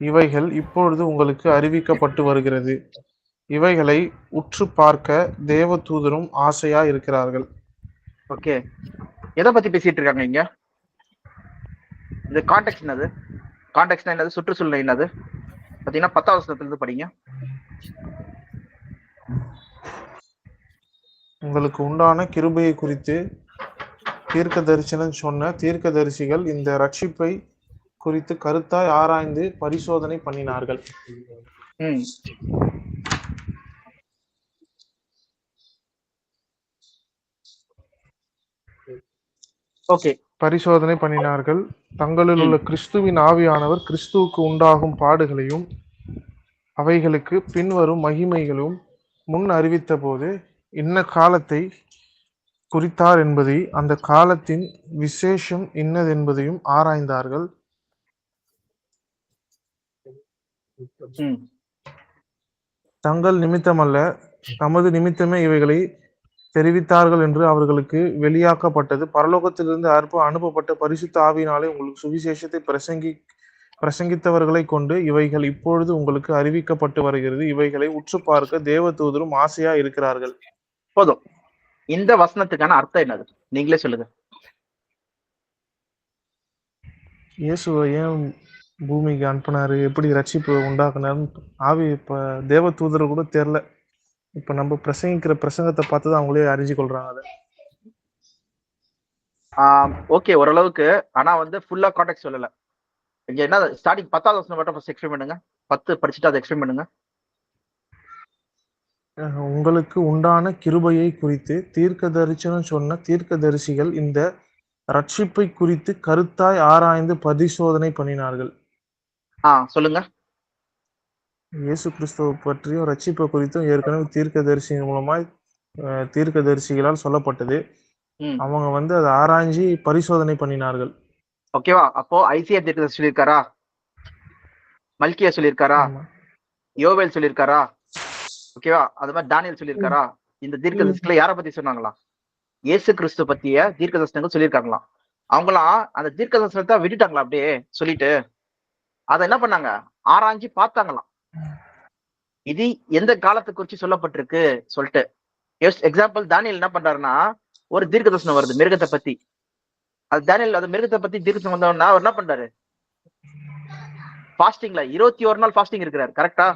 இவைகள் இப்பொழுது உங்களுக்கு அறிவிக்கப்பட்டு வருகிறது. இவைகளை உற்று பார்க்க தேவ தூதரும் ஆசையா இருக்கிறார்கள். ஓகே, எதை பத்தி பேசிட்டு இருக்காங்க இங்க? இது கான்டெக்ட் என்னது? கான்டெக்ட் என்னது? சுற்றுச்சூழல் என்னது? பாத்தீங்கன்னா 10ஆம் வசனத்துல இருந்து படிங்க. உங்களுக்கு உண்டான கிருபையை குறித்து தீர்க்க தரிசனம் சொன்ன தீர்க்கதரிசிகள் இந்த ரட்சிப்பை குறித்து கருத்தாய் ஆராய்ந்து பரிசோதனை பண்ணினார்கள். பரிசோதனை பண்ணினார்கள். தங்களில் உள்ள கிறிஸ்துவின் ஆவியானவர் கிறிஸ்துவுக்கு உண்டாகும் பாடுகளையும் அவைகளுக்கு பின்வரும் மகிமைகளும் முன் அறிவித்த போது இன்ன காலத்தை குறித்தார் என்பதை, அந்த காலத்தின் விசேஷம் இன்னதென்பதையும் ஆராய்ந்தார்கள். தங்கள் நிமித்தமல்ல, தமது நிமித்தமே இவைகளை தெரிவித்தார்கள் என்று அவர்களுக்கு வெளியாக்கப்பட்டது. பரலோகத்திலிருந்து அனுப்பப்பட்ட பரிசுத்த ஆவியினாலே உங்களுக்கு சுவிசேஷத்தை பிரசங்கித்தவர்களை கொண்டு இவைகள் இப்பொழுது உங்களுக்கு அறிவிக்கப்பட்டு வருகிறது. இவைகளை உற்று பார்க்க தேவதூதரும் ஆசையா இருக்கிறார்கள். போதும். இந்த வசனத்துக்கான அர்த்தம் என்னது நீங்களே சொல்லுங்க. இயேசுவை ஏன் பூமிக்கு அனுப்பினாரு, எப்படி ரட்சிப்பு உண்டாக்குனாரு, ஆவி இப்ப தேவ தூதர் கூட தெரியல. இப்ப நம்ம பிரசங்கிக்கிற பிரசங்கத்தை பார்த்துதான் அவங்களே அறிஞ்சு கொள்றாங்க. ஓகே, ஓரளவுக்கு. ஆனா ஃபுல்லா கான்டெக்ட் சொல்லல. இங்க என்ன ஸ்டார்டிங் 10வது வசனம் மட்டும் ஃபர்ஸ்ட் எக்ஸ்பிளைன் பண்ணுங்க. 10 படிச்சுட்டு அதை எக்ஸ்பிளைன் பண்ணுங்க. உங்களுக்கு உண்டான கிருபையை குறித்து தீர்க்க தரிசனம் சொன்ன தீர்க்கதரிசிகள் இந்த ரட்சிப்பை குறித்து கருத்தாய் ஆராய்ந்து பரிசோதனை பண்ணினார்கள். சொல்லுங்க. இயேசு கிறிஸ்துவை பற்றியும் ரட்சிப்பை குறித்தும் ஏற்கனவே தீர்க்கதரிசிகள் மூலமாய் தீர்க்கதரிசிகளால் சொல்லப்பட்டது. அவங்க அதை ஆராய்ச்சி பரிசோதனை பண்ணினார்கள். ஓகேவா? அப்போ ஐசியா தீர்க்கதரிசி சொல்லியிருக்காரா, மல்கியா சொல்லியிருக்காரா, யோவேல் சொல்லியிருக்காரா, ஓகேவா, அது மாதிரி தானியல் சொல்லியிருக்காரா? இந்த தீர்க்கதரிசிகளை யாரை பத்தி சொன்னாங்களா? இயேசு கிறிஸ்து பத்திய தீர்க்கதரிசனங்கள் சொல்லியிருக்காங்களாம். அவங்களாம் அந்த தீர்க்கதரிசனத்தை விட்டுட்டாங்களா? அப்படியே சொல்லிட்டு அதை என்ன பண்ணாங்க? ஆராய்ச்சி பார்த்தாங்களாம். இது எந்த காலத்தை குறிச்சு சொல்லப்பட்டிருக்கு சொல்லிட்டு. எக்ஸாம்பிள், தானியல் என்ன பண்றாருன்னா, ஒரு தீர்க்கதரிசனம் வருது மிருகத்தை பத்தி. அது தானியல் அந்த மிருகத்தை பத்தி தீர்க்கதரிசனம் வந்தோம்னா அவர் என்ன பண்றாரு? ஃபாஸ்டிங்ல 21 நாள் ஃபாஸ்டிங் இருக்கிறாரு. கரெக்டா?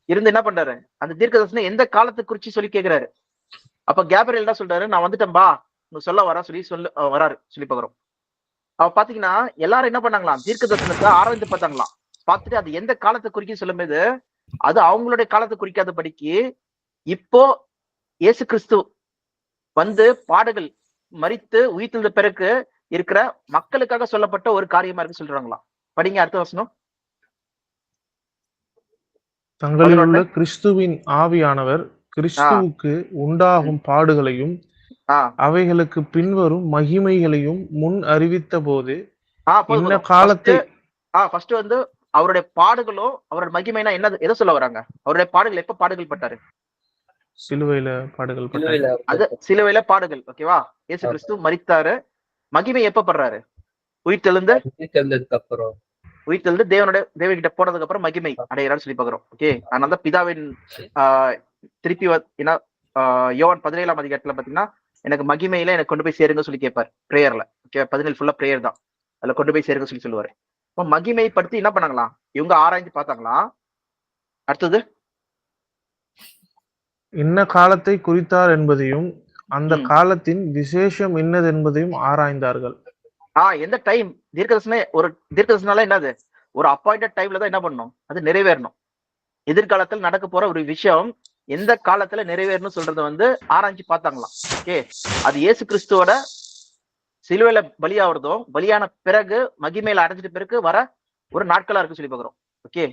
இருந்து என்ன பண்றாரு? அந்த தீர்க்கதரிசனம் எந்த காலத்தை குறிச்சு சொல்லி கேட்கிறாரு. அப்ப கேப்ரியல் என்ன சொல்றாரு? நான் வந்துட்டேன்பா, சொல்ல வரா வராரு சொல்லி பாக்குறோம். அவ பாத்தீங்கன்னா எல்லாரும் என்ன பண்ணாங்களாம்? தீர்க்கதரிசனத்தை ஆராய்ந்து பார்த்தாங்களாம். பார்த்துட்டு அது எந்த காலத்தை குறிக்க சொல்லும்போது அது அவங்களுடைய காலத்தை குறிக்காத படிக்கு இப்போ இயேசு கிறிஸ்து பாடுகள் மரித்து உயிர்த்தெழுந்த பிறகு இருக்கிற மக்களுக்காக சொல்லப்பட்ட ஒரு காரியமா இருக்கு சொல்றாங்களாம். படிங்க அடுத்த வசனம். தங்களில் உள்ள கிறிஸ்துவின் ஆவியானவர் கிறிஸ்துவுக்கு உண்டாகும் பாடுகளையும் அவைகளுக்கு பின்வரும் மகிமைகளையும் முன் அறிவித்த போது இந்த காலத்தை அவருடைய பாடுகளும் அவருடைய மகிமைனா என்ன, எதை சொல்ல வராங்க? அவருடைய பாடுகள் எப்ப பாடுகள் பட்டாரு? சிலுவையில பாடுகள். அது சிலுவையில பாடுகள். ஓகேவா? இயேசு கிறிஸ்து மரித்தாரு. மகிமை எப்ப படுறாரு? உயிர்த்தெழுந்ததுக்கு அப்புறம். உயிர்த்தெழுந்து தேவன்கிட்ட போனதுக்கு அப்புறம் மகிமை அடைகிறான்னு சொல்லி பாக்குறோம். ஓகே, அதனால பிதாவின் திருப்பி யோவான் 17ஆம் அதிகாரத்துல பாத்தீங்கன்னா எனக்கு மகிமையில எனக்கு கொண்டு போய் சேருங்க சொல்லி கேட்பாரு பிரேயர்ல. ஓகே, 17 ஃபுல்லா பிரேயர் தான். அதுல கொண்டு போய் சேருங்க சொல்லி சொல்லுவாரு. மகிமை படுத்தி என்ன பண்ணாங்களாம்? இவங்க ஆராய்ந்து பார்த்தாங்களாம். அடுத்தது இன்ன காலத்தை குறித்தார் என்பதையும் அந்த காலத்தின் விசேஷம் என்னது என்பதையும் ஆராய்ந்தார்கள். எந்த டைம் ஒரு தீர்க்கதரிசனால என்னது? ஒரு அப்பாயிண்டட் டைம்ல தான் என்ன பண்ணணும்? அது நிறைவேறணும். எதிர்காலத்தில் நடக்க போற ஒரு விஷயம் எந்த காலத்துல நிறைவேறணும் சொல்றத ஆராய்ச்சி பார்த்தாங்களாம். ஓகே, அது இயேசு கிறிஸ்துவோட சிலுவையில பலியாவதும் பலியான பிறகு மகிமையில அடைஞ்சிட்டு பிறகு வர ஒரு நாட்களா இருக்கு சொல்லி பாக்குறோம். ஓகே,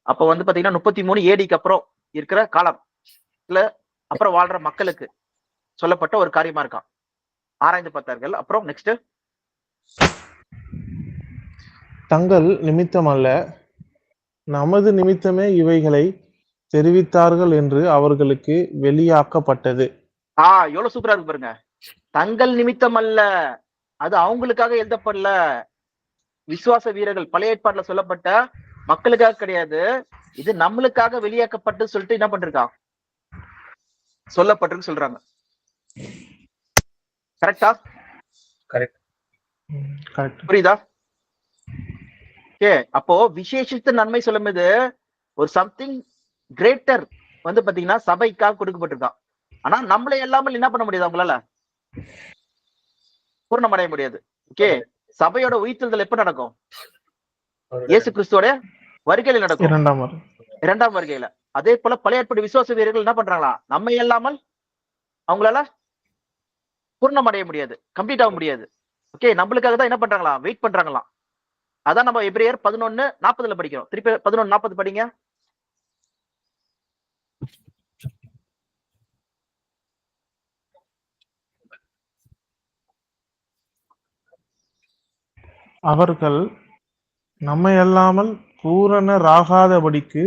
அப்ப பாத்தீங்கன்னா 33 ADக்கு அப்புறம் இருக்கிற காலம்ல அப்புறம் வாழ்ற மக்களுக்கு சொல்லப்பட்ட ஒரு காரியமா இருக்கான். ஆராய்ந்து பார்த்தார்கள். அப்புறம் நெக்ஸ்ட், தங்கள் நிமித்தம் அல்ல, நமது நிமித்தமே இவைகளை தெரிவித்தார்கள் என்று அவர்களுக்கு வெளியாக்கப்பட்டது. எவ்வளவு சூப்பரா இருக்கு பாருங்க. தங்கள் நிமித்தம் அல்ல, அது அவங்களுக்காக எழுதப்படல. விசுவாச வீரர்கள் பழைய ஏற்பாடுல சொல்லப்பட்ட மக்களுக்காக கிடையாது, இது நம்மளுக்காக வெளியாக்கப்பட்டு சொல்லிட்டு என்ன பண்றான்? சொல்லப்பட்டிருக்கு சொல்றாங்க. கரெக்டா? கரெக்ட். புரியுதா? ஓகே, அப்போ விசேஷித்த நன்மை சொல்லும்போது ஒரு சம்திங் கிரேட்டர் வந்து பாத்தீங்கன்னா சபைக்காக கொடுக்கப்பட்டிருக்கான். ஆனா நம்மளை இல்லாமல் என்ன பண்ண முடியாது, அவங்களால பூர்ணமடைய முடியாது. ஓகே, சபையோட உயிர்த்தெழுதல் எப்ப நடக்கும்? இயேசு கிறிஸ்துவோட வருகையில நடக்கும், இரண்டாம் வருகையில. அதே போல பழைய ஏற்பாடு விசுவாச வீரர்கள் என்ன பண்றாங்களா, நம்ம இல்லாமல் அவங்களால பூர்ணமடைய முடியாது, கம்ப்ளீட் ஆக முடியாது. ஓகே, நம்மளுக்காக தான் என்ன பண்றாங்களா, வெயிட் பண்றாங்களாம். அதான் நம்ம எபிரேயர் 11:40 படிக்கிறோம். திருப்பி 11:40 படிங்க. அவர்கள் நம்மையல்லாமல் பூரணராகாதபடிக்கு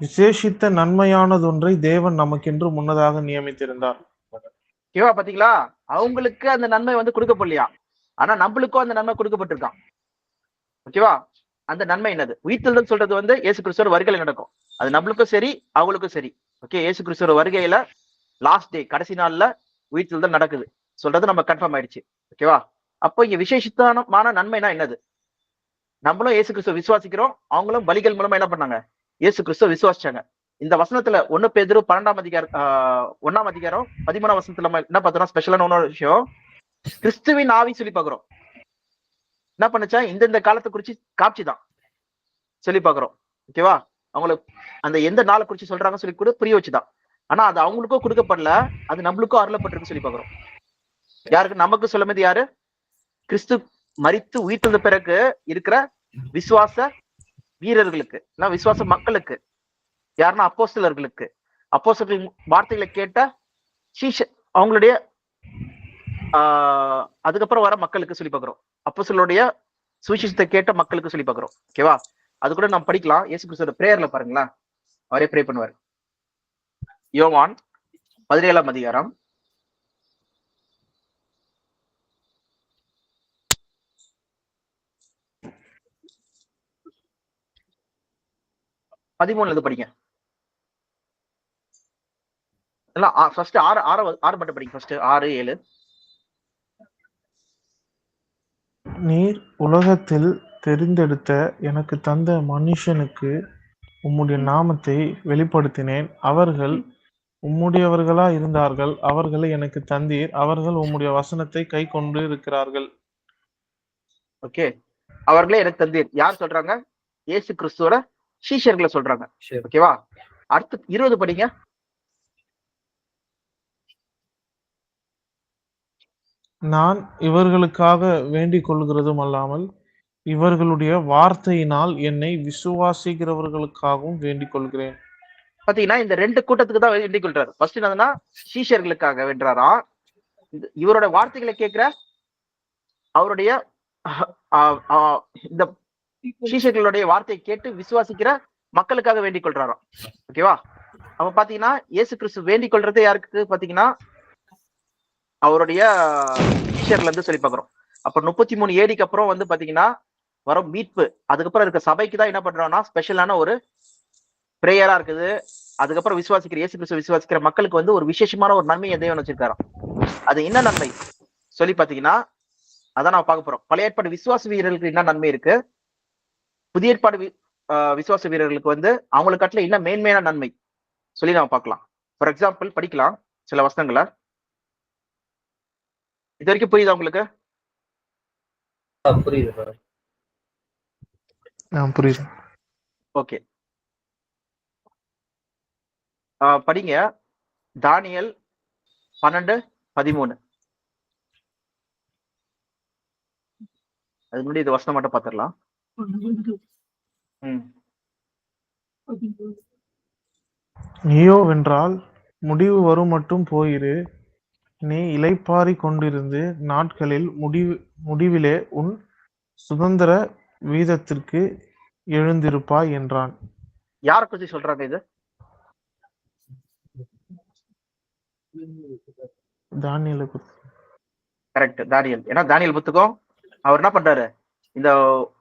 விசேஷித்த நன்மையானதொன்றை தேவன் நமக்கென்று முன்னதாக நியமித்திருந்தார். ஓகேவா? பாத்தீங்களா, அவங்களுக்கு அந்த நன்மை வந்து கொடுக்கப்படலையா, ஆனா நம்மளுக்கும் அந்த நன்மை கொடுக்கப்பட்டிருக்கான். ஓகேவா? அந்த நன்மை என்னது? உயிர்த்தெழுதல் சொல்றது வந்து இயேசு கிறிஸ்துவோட வருகையில நடக்கும். அது நம்மளுக்கும் சரி, அவங்களுக்கும் சரி. ஓகே, இயேசு கிறிஸ்துவோட வருகையில லாஸ்ட் டே, கடைசி நாள்ல உயிர்த்தெழுதல் நடக்குது சொல்றது நம்ம கன்ஃபார்ம் ஆயிடுச்சு. ஓகேவா? அப்போ இங்க விசேஷித்தமான நன்மைனா என்னது? நம்மளும் இயேசு கிறிஸ்துவ விசுவாசிக்கிறோம், அவங்களும் பலிகள் மூலமா என்ன பண்ணாங்க, இயேசு கிறிஸ்துவ விசுவாசிச்சாங்க. இந்த வசனத்துல 1 பேதுரு 1ஆம் அதிகாரம் 13ஆம் வசனத்துல நம்ம என்ன பார்த்தோம்னா, ஸ்பெஷலான இன்னொரு விஷயம், கிறிஸ்துவின் ஆவி சொல்லி பாக்குறோம். என்ன பண்ணுச்சா, இந்த காலத்தை குறிச்சு காட்சிதான் சொல்லி பாக்குறோம். ஓகேவா? அவங்களுக்கு அந்த எந்த நாளை குறிச்சு சொல்றாங்க சொல்லி கூட புரிய வச்சுதான். ஆனா அது அவங்களுக்கும் கொடுக்கப்படல, அது நம்மளுக்கும் அருளப்பட்டிருக்கு சொல்லி பாக்குறோம். யாருக்கு? நமக்கு சொல்லும்போது யாரு? கிறிஸ்து மரித்து உயிர்த்தெழுந்த பிறகு இருக்கிற விசுவாச வீரர்களுக்கு, விசுவாச மக்களுக்கு. யாருன்னா அப்போஸ்தலர்களுக்கு, அப்போஸ்தலர்களின் வார்த்தைகளை கேட்ட அவங்களுடைய அதுக்கப்புறம் வர மக்களுக்கு சொல்லி பாக்குறோம். அப்போஸ்தலருடைய சுவிசேஷத்தை கேட்ட மக்களுக்கு சொல்லி பாக்குறோம். ஓகேவா? அது கூட நம்ம படிக்கலாம். இயேசு கிறிஸ்துவோட பிரேயர்ல பாருங்களேன், அவரே ப்ரே பண்ணுவார். யோவான் 17ஆம் அதிகாரம் 13 படிங்க. ஃபர்ஸ்ட் 6 மட்டும் படிங்க. ஃபர்ஸ்ட் 6, 7. நீர் உலகத்தில் தெரிந்தெடுத்த எனக்கு தந்த மனுஷனுக்கு உம்முடைய நாமத்தை வெளிப்படுத்தினேன். அவர்கள் உம்முடையவர்களா இருந்தார்கள். அவர்களை எனக்கு தந்தீர். அவர்கள் உம்முடைய வசனத்தை கை கொண்டு இருக்கிறார்கள். ஓகே, அவர்களே எனக்கு தந்தீர். யார் சொல்றாங்க? இயேசு கிறிஸ்துவோட சீஷர்களை சொல்றாங்க. ஓகேவா? அடுத்து 20 படிங்க. நான் இவர்களுக்காக வேண்டிக் கொள்கிறதும் அல்லாமல் இவர்களுடைய வார்த்தையினால் என்னை விசுவாசிக்கிறவர்களுக்காகவும் வேண்டிக் கொள்கிறேன். பாத்தீங்கன்னா இந்த 2 கூட்டத்துக்கு தான் வேண்டிக் கொள்றாரு. ஃபர்ஸ்ட் என்னதுன்னா சீஷர்களுக்காக வேண்டாரா, இவரோட வார்த்தைகளை கேட்கிற அவருடைய இந்த சீஷர்களுடைய வார்த்தையை கேட்டு விசுவாசிக்கிற மக்களுக்காக வேண்டிக் கொள்றாராம். ஓகேவா? அப்ப பாத்தீங்கன்னா இயேசு கிறிஸ்து வேண்டிக் கொள்றது யாருக்கு? பாத்தீங்கன்னா அவருடைய சீஷர்ல இருந்து சொல்லி பாக்குறோம். அப்ப 33 ADக்கு அப்புறம் வந்து பாத்தீங்கன்னா வரும் மீட்பு, அதுக்கப்புறம் இருக்க சபைக்கு தான் என்ன பண்றோம்னா ஸ்பெஷலான ஒரு பிரேயரா இருக்குது. அதுக்கப்புறம் விசுவாசிக்கிற இயேசு கிறிஸ்து விசுவாசிக்கிற மக்களுக்கு வந்து ஒரு விசேஷமான ஒரு நன்மையை தேவன் வச்சிருக்காராம். அது என்ன நன்மை சொல்லி பாத்தீங்கன்னா அதான் நான் பார்க்க போறோம். பழைய ஏற்பாடு விசுவாச வீரர்களுக்கு என்ன நன்மை இருக்கு, புதிய ஏற்பாடு விசுவாச வீரர்களுக்கு வந்து அவங்களுக்கு கட்டல என்ன மேன்மையான நன்மை சொல்லி நம்ம பார்க்கலாம். ஃபார் எக்ஸாம்பிள் படிக்கலாம் சில வசனங்களை. இது வரைக்கும் புரியுதா உங்களுக்கு? புரியுது. புரியுது. ஓகே, படிங்க. தானியேல் 12:13. அது முன்னாடி இது வசனம் மட்டும் பார்த்துடலாம். நீயோ வென்றால் முடிவு வரும் மட்டும் போயிரு. நீ இளைப்பாறி கொண்டிருந்து நாட்களில் முடிவிலே உன் சுதந்திர வீதத்திற்கு எழுந்திருப்பாய் என்றான். யாரை குறிச்சு சொல்றாங்க இது? தானியேலை கரெக்ட், தானியேல். ஏன்னா தானியேல் புத்தகம் அவர் என்ன பண்றாரு, இந்த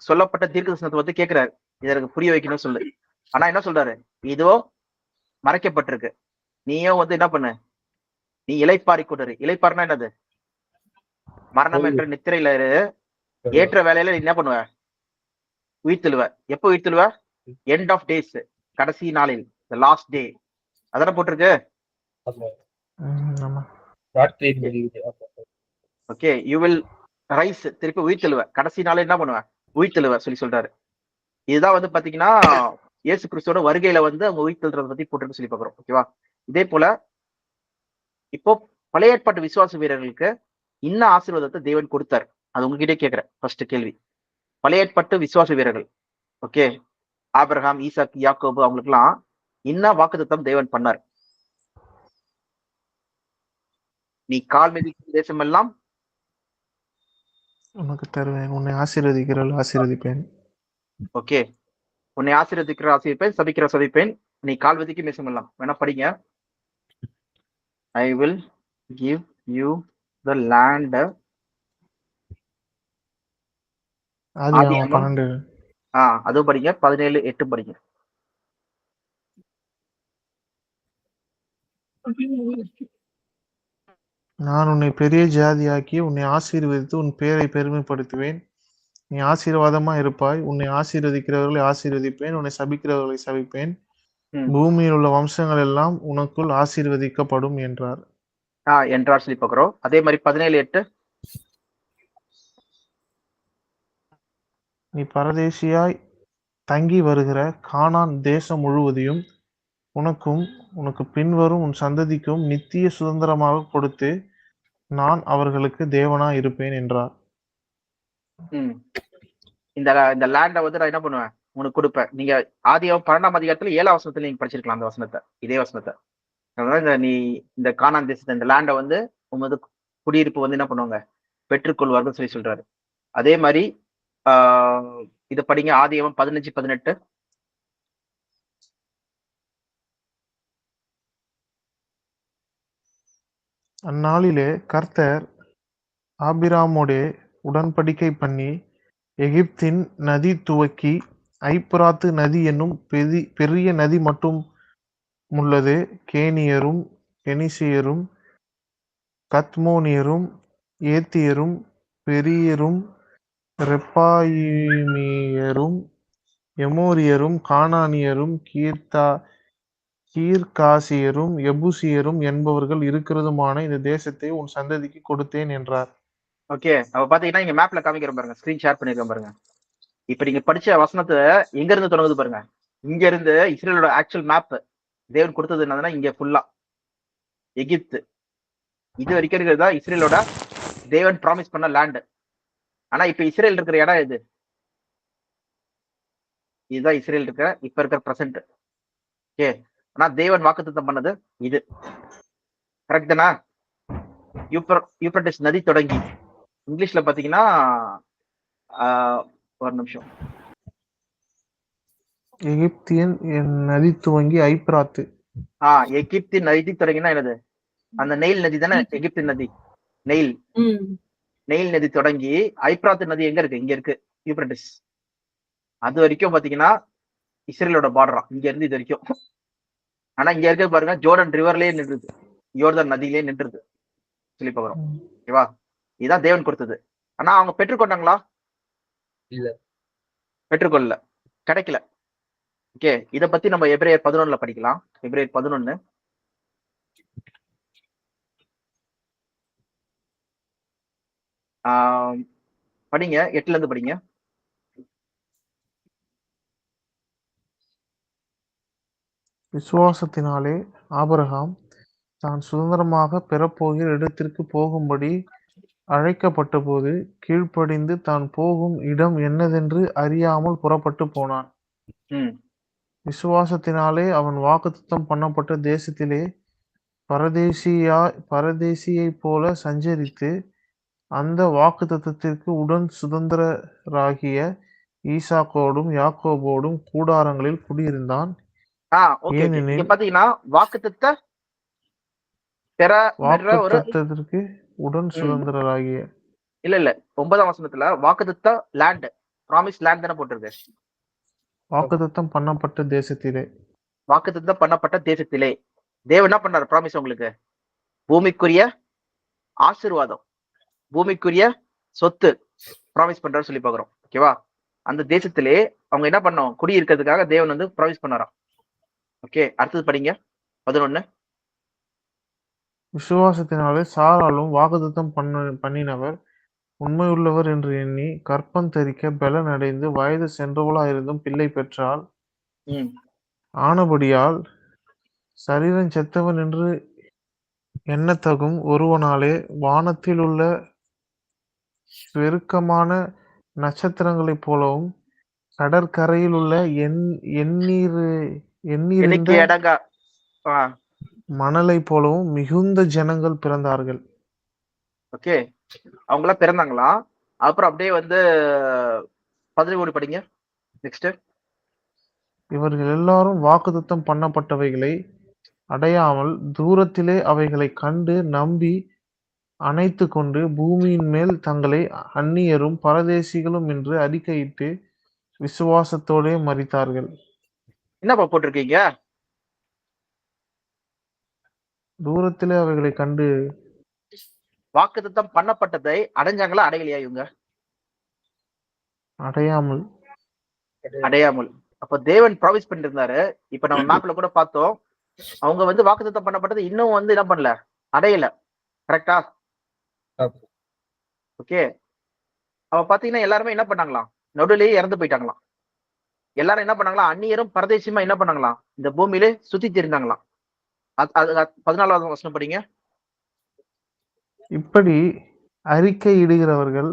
சொல்லப்பட்ட தீர்க்கதரிசனத்தை வந்து கேட்கிறாரு, இதை எனக்கு புரிய வைக்கணும்னு சொல்லு. ஆனா என்ன சொல்றாரு, இதோ மறைக்கப்பட்டிருக்கு, நீயும் வந்து என்ன பண்ணு, நீ இளைப்பாரி கொண்டு. இளைப்பாருனா என்னது? மரணம் என்ற நித்திரையில ஏற்ற வேலையில நீ என்ன பண்ணுவ, உயிர்த்தெழுவ. எப்போ உயிர்த்தெழுவ? எண்ட் ஆஃப் டேஸ், கடைசி நாளில், லாஸ்ட் டே. அதான போட்டிருக்கு. ஆமா. ஓகே, யூ வில் ரைஸ், திருப்பி உயிர்த்தெழுவ, கடைசி நாள் என்ன பண்ணுவேன், உயிர்த்தெழுவ சொல்றாரு. இதுதான் வந்து பாத்தீங்கன்னா இயேசு கிறிஸ்துவோட வருகையில வந்து அவங்க உயிர்த்தெழுறத பத்தி போட்டிருக்கு சொல்லி பாக்குறோம். ஓகேவா? இதே போல இப்போ பழைய ஏற்பாட்டு விசுவாச வீரர்களுக்கு இன்ன ஆசீர்வாதத்தை தேவன் கொடுத்தார், அது உங்ககிட்டே கேட்கிறேன். ஃபர்ஸ்ட் கேள்வி, பழைய ஏற்பாட்டு விசுவாச வீரர்கள், ஓகே, ஆபிரகாம், ஈசாக், யாக்கோபு, அவங்களுக்கு எல்லாம் இன்ன வாக்குத்தத்தம் தேவன் பண்ணார். நீ கால் மிதிக்கும் தேசம் எல்லாம் உனக்கு தருவேன், உன்னை ஆசீர்வதிக்கிறவர்கள் ஆசீர்வதிப்பேன். ஓகே, உன்னை ஆசீர்வதிக்கிற ஆசீர்வதிப்பேன், சபிக்கிற சபிப்பேன், நீ கால் மிதிக்கும் தேசம் எல்லாம். வேணா படிங்க. I will give you the land. ஆதியாகமம் 12. அதுவும் படிங்க. 17:8 படிங்க. நான் உன்னை பெரிய ஜாதியாக்கி உன்னை ஆசீர்வதித்து உன் பேரை பெருமைப்படுத்துவேன். நீ ஆசீர்வாதமா இருப்பாய். உன்னை ஆசீர்வதிக்கிறவர்களை ஆசீர்வதிப்பேன், உன்னை சபிக்கிறவர்களை சபிப்பேன். பூமியில் உள்ள வம்சங்கள் எல்லாம் உனக்குள் ஆசீர்வதிக்கப்படும் என்றார். என்றார் சொல்லி பார்க்கிறோம். அதே மாதிரி 17:8, நீ பரதேசியாய் தங்கி வருகிற கானான் தேசம் முழுவதையும் உனக்கும் உனக்கு பின்வரும் உன் சந்ததிக்கும் நித்திய சுதந்திரமாக கொடுத்து நான் அவர்களுக்கு தேவனா இருப்பேன் என்றார். இந்த லேண்டை வந்து நான் என்ன பண்ணுவேன், உனக்கு கொடுப்பேன். நீங்க ஆதியாகமம் 12ஆம் அதிகாரத்துல 7ஆம் வசனத்துல நீங்க படிச்சிருக்கலாம் அந்த வசனத்தை, இதே வசனத்தை. அதனால நீ இந்த கானான் தேசத்தை, இந்த லேண்டை வந்து உமது குடியிருப்பு வந்து என்ன பண்ணுவாங்க, பெற்றுக்கொள்வார்கள் சொல்லி சொல்றாரு. அதே மாதிரி இதை படிங்க. ஆதியாகமம் 15:18. அந்நாளிலே கர்த்தர் ஆபிராமோடே உடன்படிக்கை பண்ணி எகிப்தின் நதி துவக்கி ஐப்பிராத்து நதி என்னும் பெரிய நதி மட்டும் உள்ளது கேனியரும் பெனிசியரும் கத்மோனியரும் ஏத்தியரும் பெரியரும் ரெப்பாயிமியரும் எமோரியரும் கானானியரும் கீர்காசியரும் எபூசியரும் என்பவர்கள் இருக்கிறதுமான இந்த தேசத்தை உன் சந்ததிக்கு கொடுத்தேன் என்றார். ஓகே, அப்ப பாத்தீங்கன்னா இங்க மேப்ல காமிக்கிறோம் பாருங்க, ஸ்கிரீன் ஷேர் பண்ணிருக்கோம் பாருங்க. இப்ப நீங்க படிச்ச வசனத்தை எங்க இருந்து தொடங்குது பாருங்க. இங்க இருந்து இஸ்ரேலோட ஆக்சுவல் மேப் தேவன் கொடுத்தது என்னதுன்னா, இங்க ஃபுல்லா எகிப்து இது வரைக்கும் இருக்கிறது தான் இஸ்ரேலோட தேவன் ப்ராமிஸ் பண்ண லேண்ட். ஆனா இப்ப இஸ்ரேல் இருக்கிற இடம் இது, இதுதான் இஸ்ரேல் இருக்கிற இப்ப இருக்கிற பிரசன்ட். ஓகே, ஆனா தேவன் வாக்குத்தத்தம் பண்ணது இது. கரெக்ட் தானா? யூப்ரட்டிஸ் நதி தொடங்கி, இங்கிலீஷ்ல பாத்தீங்கன்னா ஒரு நிமிஷம், எகிப்தியன் நதி துவங்கி ஐப்பிராத்து. எகிப்தின் நதி தொடங்கினா என்னது, அந்த நெயில் நதி தானே எகிப்தின் நதி. நெயில் நதி தொடங்கி ஐப்ராத்து நதி எங்க இருக்கு, இங்க இருக்கு யூப்ரட்டிஸ். அது வரைக்கும் பாத்தீங்கன்னா இஸ்ரேலோட பார்டரா, இங்க இருந்து இது வரைக்கும். ஆனா இங்க இருக்க பாருங்க, ஜோர்டன் ரிவர்லயே நின்றுது, யோர்தான் நதியிலே நின்றுது சொல்லி பாக்குறோம். ஓகேவா? இதுதான் தேவன் கொடுத்தது. ஆனா அவங்க பெற்றுக்கொண்டாங்களா? இல்ல, பெற்றுக்கொள்ளல, கிடைக்கல. ஓகே, இத பத்தி நம்ம எபிரேயர் 11 படிக்கலாம். எபிரேயர் 11 படிங்க, 8ல இருந்து படிங்க. விசுவாசத்தினாலே ஆபிரகாம் தான் சுதந்திரமாக பெறப்போகிற இடத்திற்கு போகும்படி அழைக்கப்பட்ட போது கீழ்ப்படிந்து தான் போகும் இடம் என்னதென்று அறியாமல் புறப்பட்டு போனான். விசுவாசத்தினாலே அவன் வாக்குத்தத்தம் பண்ணப்பட்ட தேசத்திலே பரதேசியைப் போல சஞ்சரித்து அந்த வாக்குத்தத்தத்திற்கு உடன் சுதந்திரராகிய ஈசாக்கோடும் யாக்கோபோடும் கூடாரங்களில் குடியிருந்தான். ஏனெனில் பாத்தீங்கன்னா வாக்குத்தத்தத்திற்கு உடன் சுதந்திரராகிய, இல்ல 9ஆம் வசனத்துல வாக்குத்தத்த லேண்ட், ப்ராமிஸ் லேண்ட் தானே போட்டிருக்கு. வாக்குத்தத்தம் பண்ணப்பட்ட தேசத்திலே, வாக்குத்தத்தம் பண்ணப்பட்ட தேசத்திலே தேவன் என்ன பண்ணாரு ப்ராமிஸ் உங்களுக்கு, பூமிக்குரிய ஆசீர்வாதம், பூமிக்குரிய சொத்து ப்ராமிஸ் பண்றாரு சொல்லி பாக்குறோம். ஓகேவா? அந்த தேசத்திலே அவங்க என்ன பண்ணோம், குடியிருக்கிறதுக்காக தேவன் வந்து ப்ராமிஸ் பண்ணாராம். ஓகே, அடுத்தது படிங்க. 11. விசுவாசத்தினாலே சாராலும் வாக்குத்தத்தம் பண்ணினவர் உண்மையுள்ளவர் என்று எண்ணி கர்ப்பம் தரிக்க பெலன் அடைந்து வயது சென்றவளாயிருந்தும் பிள்ளை பெற்றாள். ஆனபடியால் சரீரம் செத்தவன் என்று எண்ணத்தகும் ஒருவனாலே வானத்தில் உள்ள பெருக்கமான நட்சத்திரங்களைப் போலவும் கடற்கரையில் உள்ள எண்ணீரிந்த மணலை போலவும் மிகுந்த ஜனங்கள் பிறந்தார்கள். ஓகே, அவங்களாம் பிறந்தாங்களாம். அப்புறம் அப்படியே வந்து 13 படிங்க. நெக்ஸ்ட். இவர்கள் எல்லாரும் வாக்குத்தத்தம் பண்ணப்பட்டவைகளை அடையாமல் தூரத்திலே அவைகளை கண்டு நம்பி அணைத்து கொண்டு பூமியின் மேல் தங்களை அந்நியரும் பரதேசிகளும் என்று அறிக்கையிட்டு விசுவாசத்தோடே மரித்தார்கள். என்னப்பா போட்டிருக்கீங்க? தூரத்திலே அவைகளை கண்டு வாக்குத்தத்தம் பண்ணப்பட்டதை அடைஞ்சாங்களா அடையலையா? இவங்க அடையாமல். அப்ப தேவன் ப்ராமிஸ் பண்ணிட்டு இருந்தாரு. இப்ப நம்ம மேப்ல கூட பார்த்தோம், அவங்க வந்து வாக்குத்தத்தம் பண்ணப்பட்டது இன்னும் வந்து என்ன பண்ணல, அடையல. கரெக்டா? ஓகே. அவ பாத்தீங்கன்னா எல்லாருமே என்ன பண்ணாங்களாம், நடுவுலயே இறந்து போயிட்டாங்களாம். எல்லாரும் என்ன பண்ணாங்களாம், அந்நியரும் பரதேசியமா என்ன பண்ணாங்களாம், இந்த பூமியில சுத்தி தெரிந்தாங்களாம். 14வது வசனம் படிங்க. இப்படி அறிக்கையிடுகிறவர்கள்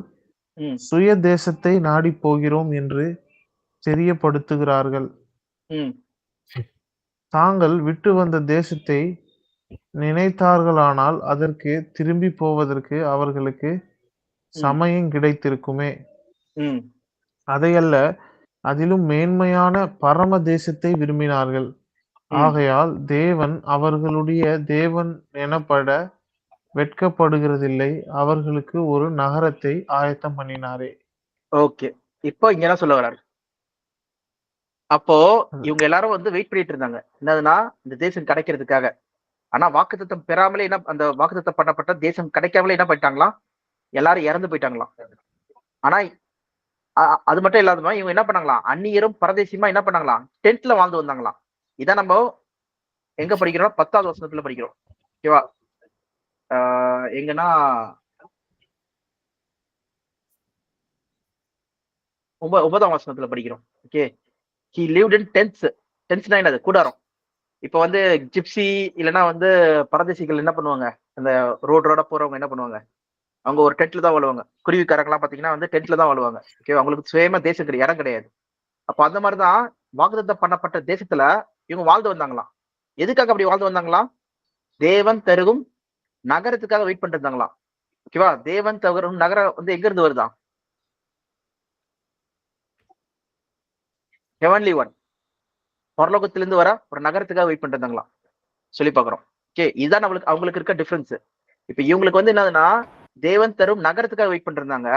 சுய தேசத்தை நாடி போகிறோம் என்று தெரியப்படுத்துகிறார்கள். தாங்கள் விட்டு வந்த தேசத்தை நினைத்தார்களானால் அதற்கு திரும்பி போவதற்கு அவர்களுக்கு சமயம் கிடைத்திருக்குமே. அதையல்ல, அதிலும் மேன்மையான பரம தேசத்தை விரும்பினார்கள். ஆகையால் தேவன் அவர்களுடைய தேவன் எனப்பட வெட்கப்படுகிறதில்லை, அவர்களுக்கு ஒரு நகரத்தை ஆயத்தம் பண்ணினாரே. ஓகே, இப்போ இங்க என்ன சொல்ல வர்றாரு? அப்போ இவங்க எல்லாரும் வந்து வெயிட் பண்ணிட்டு இருந்தாங்க, என்னதுன்னா இந்த தேசம் கிடைக்கிறதுக்காக. ஆனா வாக்குத்தத்தம் பெறாமலே என்ன, அந்த வாக்குத்தத்தம் பண்ணப்பட்ட தேசம் கிடைக்காமலே என்ன பண்ணிட்டாங்களாம், எல்லாரும் இறந்து போயிட்டாங்களாம். ஆனா அது மட்டும் இல்லாதமா இவங்க என்ன பண்ணாங்களாம், அந்நியரும் பரதேசியமா என்ன பண்ணாங்களாம், டென்ட்ல வாழ்ந்து வந்தாங்களாம். இதான் நம்ம எங்க படிக்கிறோம், 10வது வசனத்துல படிக்கிறோம். ஓகேவா? எங்கன்னா 9ஆம் வசனத்துல படிக்கிறோம். Okay. He lived in tents. டென்ட்ஸ்னா என்னது? கூடாரம். இப்ப வந்து ஜிப்சி இல்லைன்னா வந்து பரதேசிகள் என்ன பண்ணுவாங்க, அந்த ரோட போறவங்க என்ன பண்ணுவாங்க, அவங்க ஒரு டென்ட்ல தான் வாழுவாங்க. குருவிக்காரங்களாம் பாத்தீங்கன்னா வந்து டென்ட்ல தான் வாழுவாங்க. ஓகே, அவங்களுக்கு சுயமா தேசம் கிடையாது, இடம் கிடையாது. அப்ப அந்த மாதிரிதான் வாக்குத்தத்தம் பண்ணப்பட்ட தேசத்துல இவங்க வாழ்ந்து வந்தாங்களாம். எதுக்காக அப்படி வாழ்ந்து வந்தாங்களாம்? தேவன் தருகும் நகரத்துக்காக வெயிட் பண்ணிட்டு இருந்தாங்களாம். ஓகேவா? தேவன் தரும் நகரம் வந்து எங்க இருந்து வருதா? ஹெவன்லி ஒன், பரலோகத்திலிருந்து வர ஒரு நகரத்துக்காக வெயிட் பண்ணிட்டு இருந்தாங்களாம் சொல்லி பாக்குறோம். ஓகே, இதுதான் நம்மளுக்கு அவங்களுக்கு இருக்க டிஃபரன்ஸ். இப்ப இவங்களுக்கு வந்து என்னதுன்னா தேவன் தரும் நகரத்துக்காக வெயிட் பண்ணிட்டு இருந்தாங்க.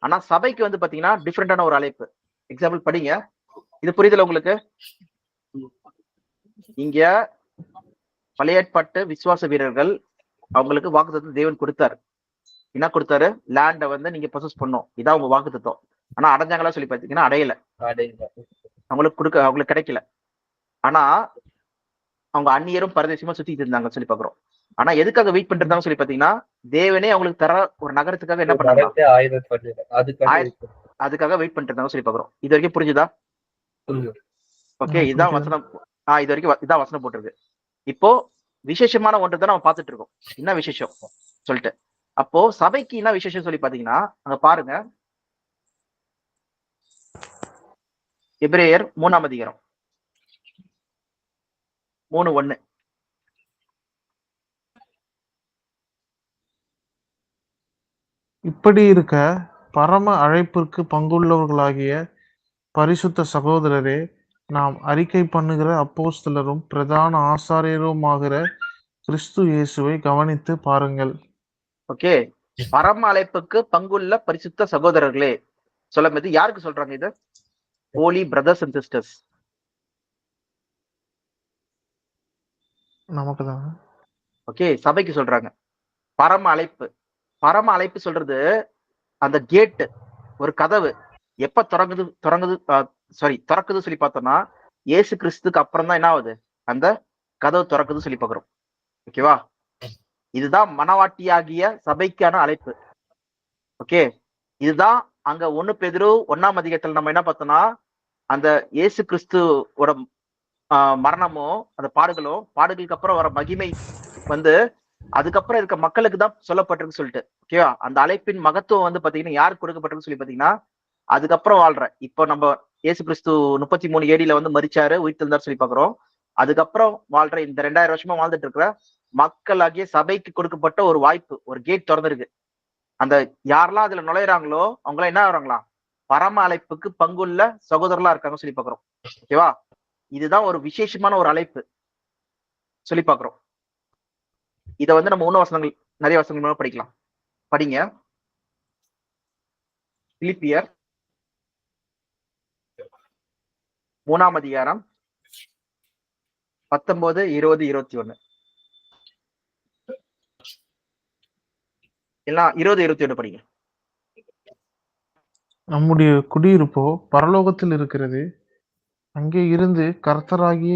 ஆனா சபைக்கு வந்து பாத்தீங்கன்னா டிஃப்ரெண்டான ஒரு அழைப்பு. எக்ஸாம்பிள் படிங்க, இது புரியுதுல உங்களுக்கு? இங்க பழைய ஏற்பாட்டு விசுவாச வீரர்கள் அவங்களுக்கு வாக்குத்தத்தம் தேவன் கொடுத்தாரு. என்ன கொடுத்தாரு? லேண்ட வந்து நீங்க பொசஸ் பண்ணும், இதான் உங்க வாக்குத்தத்தம். ஆனா அடைஞ்சாங்களா சொல்லி பாத்தீங்கன்னா அடையல. அவங்களுக்கு கிடைக்கல. ஆனா அவங்க அந்நியரும் பரதேசியமா சுத்திட்டு இருந்தாங்க சொல்லி பாக்குறோம். ஆனா எதுக்காக வெயிட் பண்ணிட்டு இருந்தாங்க சொல்லி பாத்தீங்கன்னா தேவனே அவங்களுக்கு தர ஒரு நகரத்துக்காக என்ன பண்ணாங்க, அதுக்காக வெயிட் பண்ணிட்டு இருந்தாங்க சொல்லி பாக்குறோம். இது வரைக்கும் புரிஞ்சுதா? ஓகே, இதுதான் வசனம். இது வரைக்கும் இதான் வசனம் போட்டிருக்கு. இப்போ விசேஷமான ஒன்று தான் நம்ம பார்த்துட்டு இருக்கோம், என்ன விசேஷம் சொல்லிட்டு. அப்போ சபைக்கு என்ன விசேஷம் சொல்லி பாத்தீங்கன்னா அங்க பாருங்க, எபிரேயர் 3ஆம் அதிகாரம் 3:1. இப்படி இருக்க பரம அழைப்பிற்கு பங்குள்ளவர்களாகிய பரிசுத்த சகோதரரே, நாம் அறிக்கை பண்ணுகிற அப்போஸ்தலரும் பிரதான ஆசாரியருமாகிற கிறிஸ்து இயேசுவை கவனித்து பாருங்கள். ஓகே, பரம அழைப்புக்கு பங்குள்ள பரிசுத்த சகோதரர்களே சொல்லும் யாருக்கு சொல்றாங்க? இது ஹோலி பிரதர்ஸ் அண்ட் சிஸ்டர்ஸ், நமக்கு தான். ஓகே, சபைக்கு சொல்றாங்க. பரம அழைப்பு, பரம அழைப்பு சொல்றது அந்த கேட், ஒரு கதவு எப்ப திறக்குது சொல்லி பார்த்தோம்னா இயேசு கிறிஸ்துக்கு அப்புறம் தான் என்ன ஆகுது, அந்த கதவு திறக்குதுன்னு சொல்லி பார்க்கிறோம். ஓகேவா? இதுதான் மனவாட்டியாகிய சபைக்கான அழைப்பு. ஓகே, இதுதான் அங்க 1 பேதுரு 1ஆம் அதிகாரத்துல நம்ம என்ன பார்த்தோம்னா, அந்த இயேசு கிறிஸ்துவோட மரணமோ அந்த பாடுகளுக்கு அப்புறம் வர மகிமை வந்து அதுக்கப்புறம் இருக்க மக்களுக்கு தான் சொல்லப்பட்டிருக்கு சொல்லிட்டு. ஓகேவா? அந்த அழைப்பின் மகத்துவம் வந்து பாத்தீங்கன்னா யாருக்கு கொடுக்கப்பட்டிருக்கு சொல்லி பாத்தீங்கன்னா, அதுக்கப்புறம் வாழ்ற இப்போ நம்ம இயேசு கிறிஸ்து 33 AD வந்து மரிச்சாரு, உயிர்த்தெழுந்தார் சொல்லி பாக்குறோம். அதுக்கப்புறம் வாழ்ற இந்த 2000 வருஷமா வாழ்ந்துட்டு இருக்கிற மக்களாகிய சபைக்கு கொடுக்கப்பட்ட ஒரு வாய்ப்பு, ஒரு கேட் திறந்திருக்கு. அந்த யாரெல்லாம் அதுல நுழையிறாங்களோ அவங்க எல்லாம் என்ன ஆகுறாங்களா, பரம அழைப்புக்கு பங்குள்ள சகோதரர்களா இருக்காங்க சொல்லி பாக்குறோம். ஓகேவா? இதுதான் ஒரு விசேஷமான ஒரு அழைப்பு சொல்லி பாக்குறோம். இத வந்து நம்ம வசனங்கள் நிறைய வசனங்கள் மூலம் படிக்கலாம். படிங்க. பிலிப்பியர் 3ஆம் அதிகாரம் 19, 20, 21 எல்லாம் 20, 21 படிங்க. நம்முடைய குடியிருப்போ பரலோகத்தில் இருக்கிறது. அங்கே இருந்து கர்த்தராகிய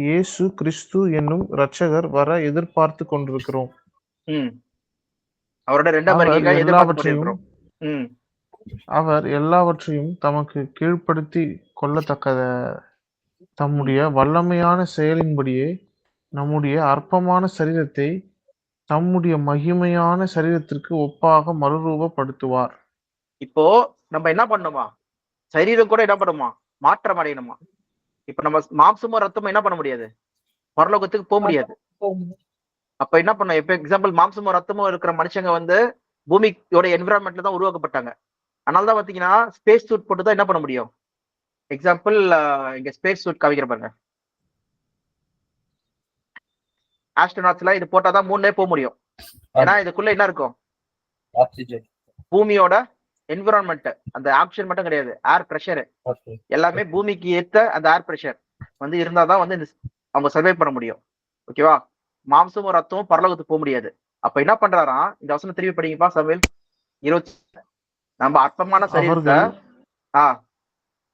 இயேசு கிறிஸ்து என்னும் இரட்சகர் வர எதிர்பார்த்து கொண்டிருக்கிறோம். அவரோட 2ஆம் வருகைக்காக எதிர்பார்த்து கொண்டிருக்கிறோம். அவர் எல்லாவற்றையும் தமக்கு கீழ்ப்படுத்தி கொள்ளத்தக்கத தம்முடைய வல்லமையான செயலின்படியே நம்முடைய அற்பமான சரீரத்தை தம்முடைய மகிமையான சரீரத்திற்கு ஒப்பாக மறுரூபப்படுத்துவார். இப்போ நம்ம என்ன பண்ணுமா, சரீரம் கூட என்ன பண்ணுமா, மாற்றம் அடையணுமா. இப்ப நம்ம மாம்சமும் ரத்தமும் என்ன பண்ண முடியாது, பரலோகத்துக்கு போக முடியாது. அப்ப என்ன பண்ண, இப்ப எக்ஸாம்பிள் மாம்சமும் ரத்தமும் இருக்கிற மனுஷங்க வந்து பூமியோட என்விரான்மெண்ட்ல தான் உருவாக்கப்பட்டாங்க. அதனாலதான் பாத்தீங்கன்னா ஸ்பேஸ் சூட் போட்டு தான் என்ன பண்ண முடியும். எக்ஸாம்பிள் இங்க ஸ்பேஸ் சூட் காமிக்கிற பாருங்க. ஆஸ்ட்ரோநாட்ஸ் எல்லாம் இது போட்டாதான் மூணுலே போக முடியும். ஏன்னா இதுக்குள்ள என்ன இருக்கும், ஆக்சிஜன், பூமியோட என்விரான்மெண்ட், அந்த ஆக்சிஜன் மட்டும் கிடையாது, ஏர் பிரஷர் எல்லாமே பூமிக்கு ஏத்த அந்த ஏர் பிரஷர் வந்து இருந்தாதான் வந்து அவங்க சர்வை பண்ண முடியும். ஓகேவா? மாம்சமும் ரத்தமும் பரலோகத்துக்கு போக முடியாது. அப்ப என்ன பண்றாராம், இந்த வசனம் திருப்பி படிங்கப்பா சமையல் 20. நம்ம அற்பமான சரீரத்தை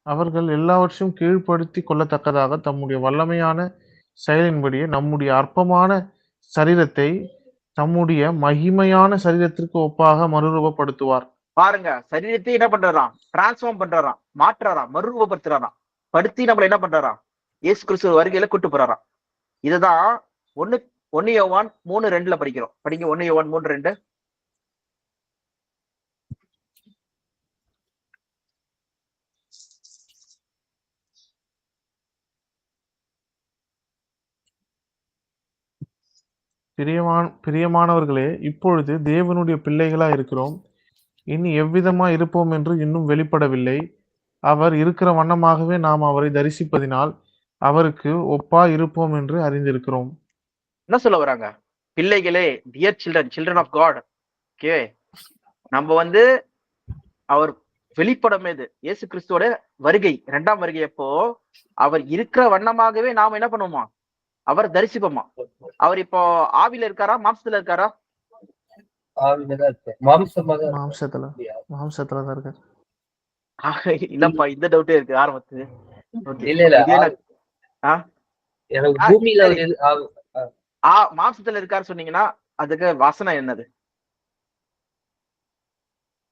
அவர்கள் எல்லாவற்றையும் கீழ்ப்படுத்தி கொள்ளத்தக்கதாக தம்முடைய வல்லமையான செயலின்படியே நம்முடைய அற்பமான சரீரத்தை தம்முடைய மகிமையான சரீரத்திற்கு ஒப்பாக மறுரூபப்படுத்துவார். பாருங்க, சரீரத்தை என்ன பண்றாராம், டிரான்ஸ்ஃபார்ம் பண்றாராம், மாற்றாராம், மறுரூபப்படுத்துறாராம், படுத்தி நம்மள என்ன பண்றாராம், இயேசு கிறிஸ்து வருகையில கூட்டு போறாராம். இதுதான் 1 யோவான் 3:2 படிக்கிறோம். படிங்க 1 யோவான் 3:2. பிரியமானவர்களே, இப்பொழுது தேவனுடைய பிள்ளைகளா இருக்கிறோம். இனி எவ்விதமா இருப்போம் என்று இன்னும் வெளிப்படவில்லை. அவர் இருக்கிற வண்ணமாகவே நாம் அவரை தரிசிப்பதினால் அவருக்கு ஒப்பா இருப்போம் என்று அறிந்திருக்கிறோம். என்ன சொல்ல வராங்க, பிள்ளைகளே, dear children of God. Okay, நம்ம வந்து அவர் வெளிப்படம் இது இயேசு கிறிஸ்துவோட வருகை, 2ஆம் வருகை அப்போ அவர் இருக்கிற வண்ணமாகவே நாம என்ன பண்ணுவோமா, அவர் தரிசிப்போமா. அவர் இப்போ ஆவில இருக்காரா, மாம்சத்துல இருக்காரா? மாம்சத்துலதான் இருக்காரு. இல்லப்பா, இந்த டவுட்டே இருக்கு ஆரம்பத்து. மாம்சத்துல இருக்காரு சொன்னீங்கன்னா அதுக்கு வாசனை என்னது?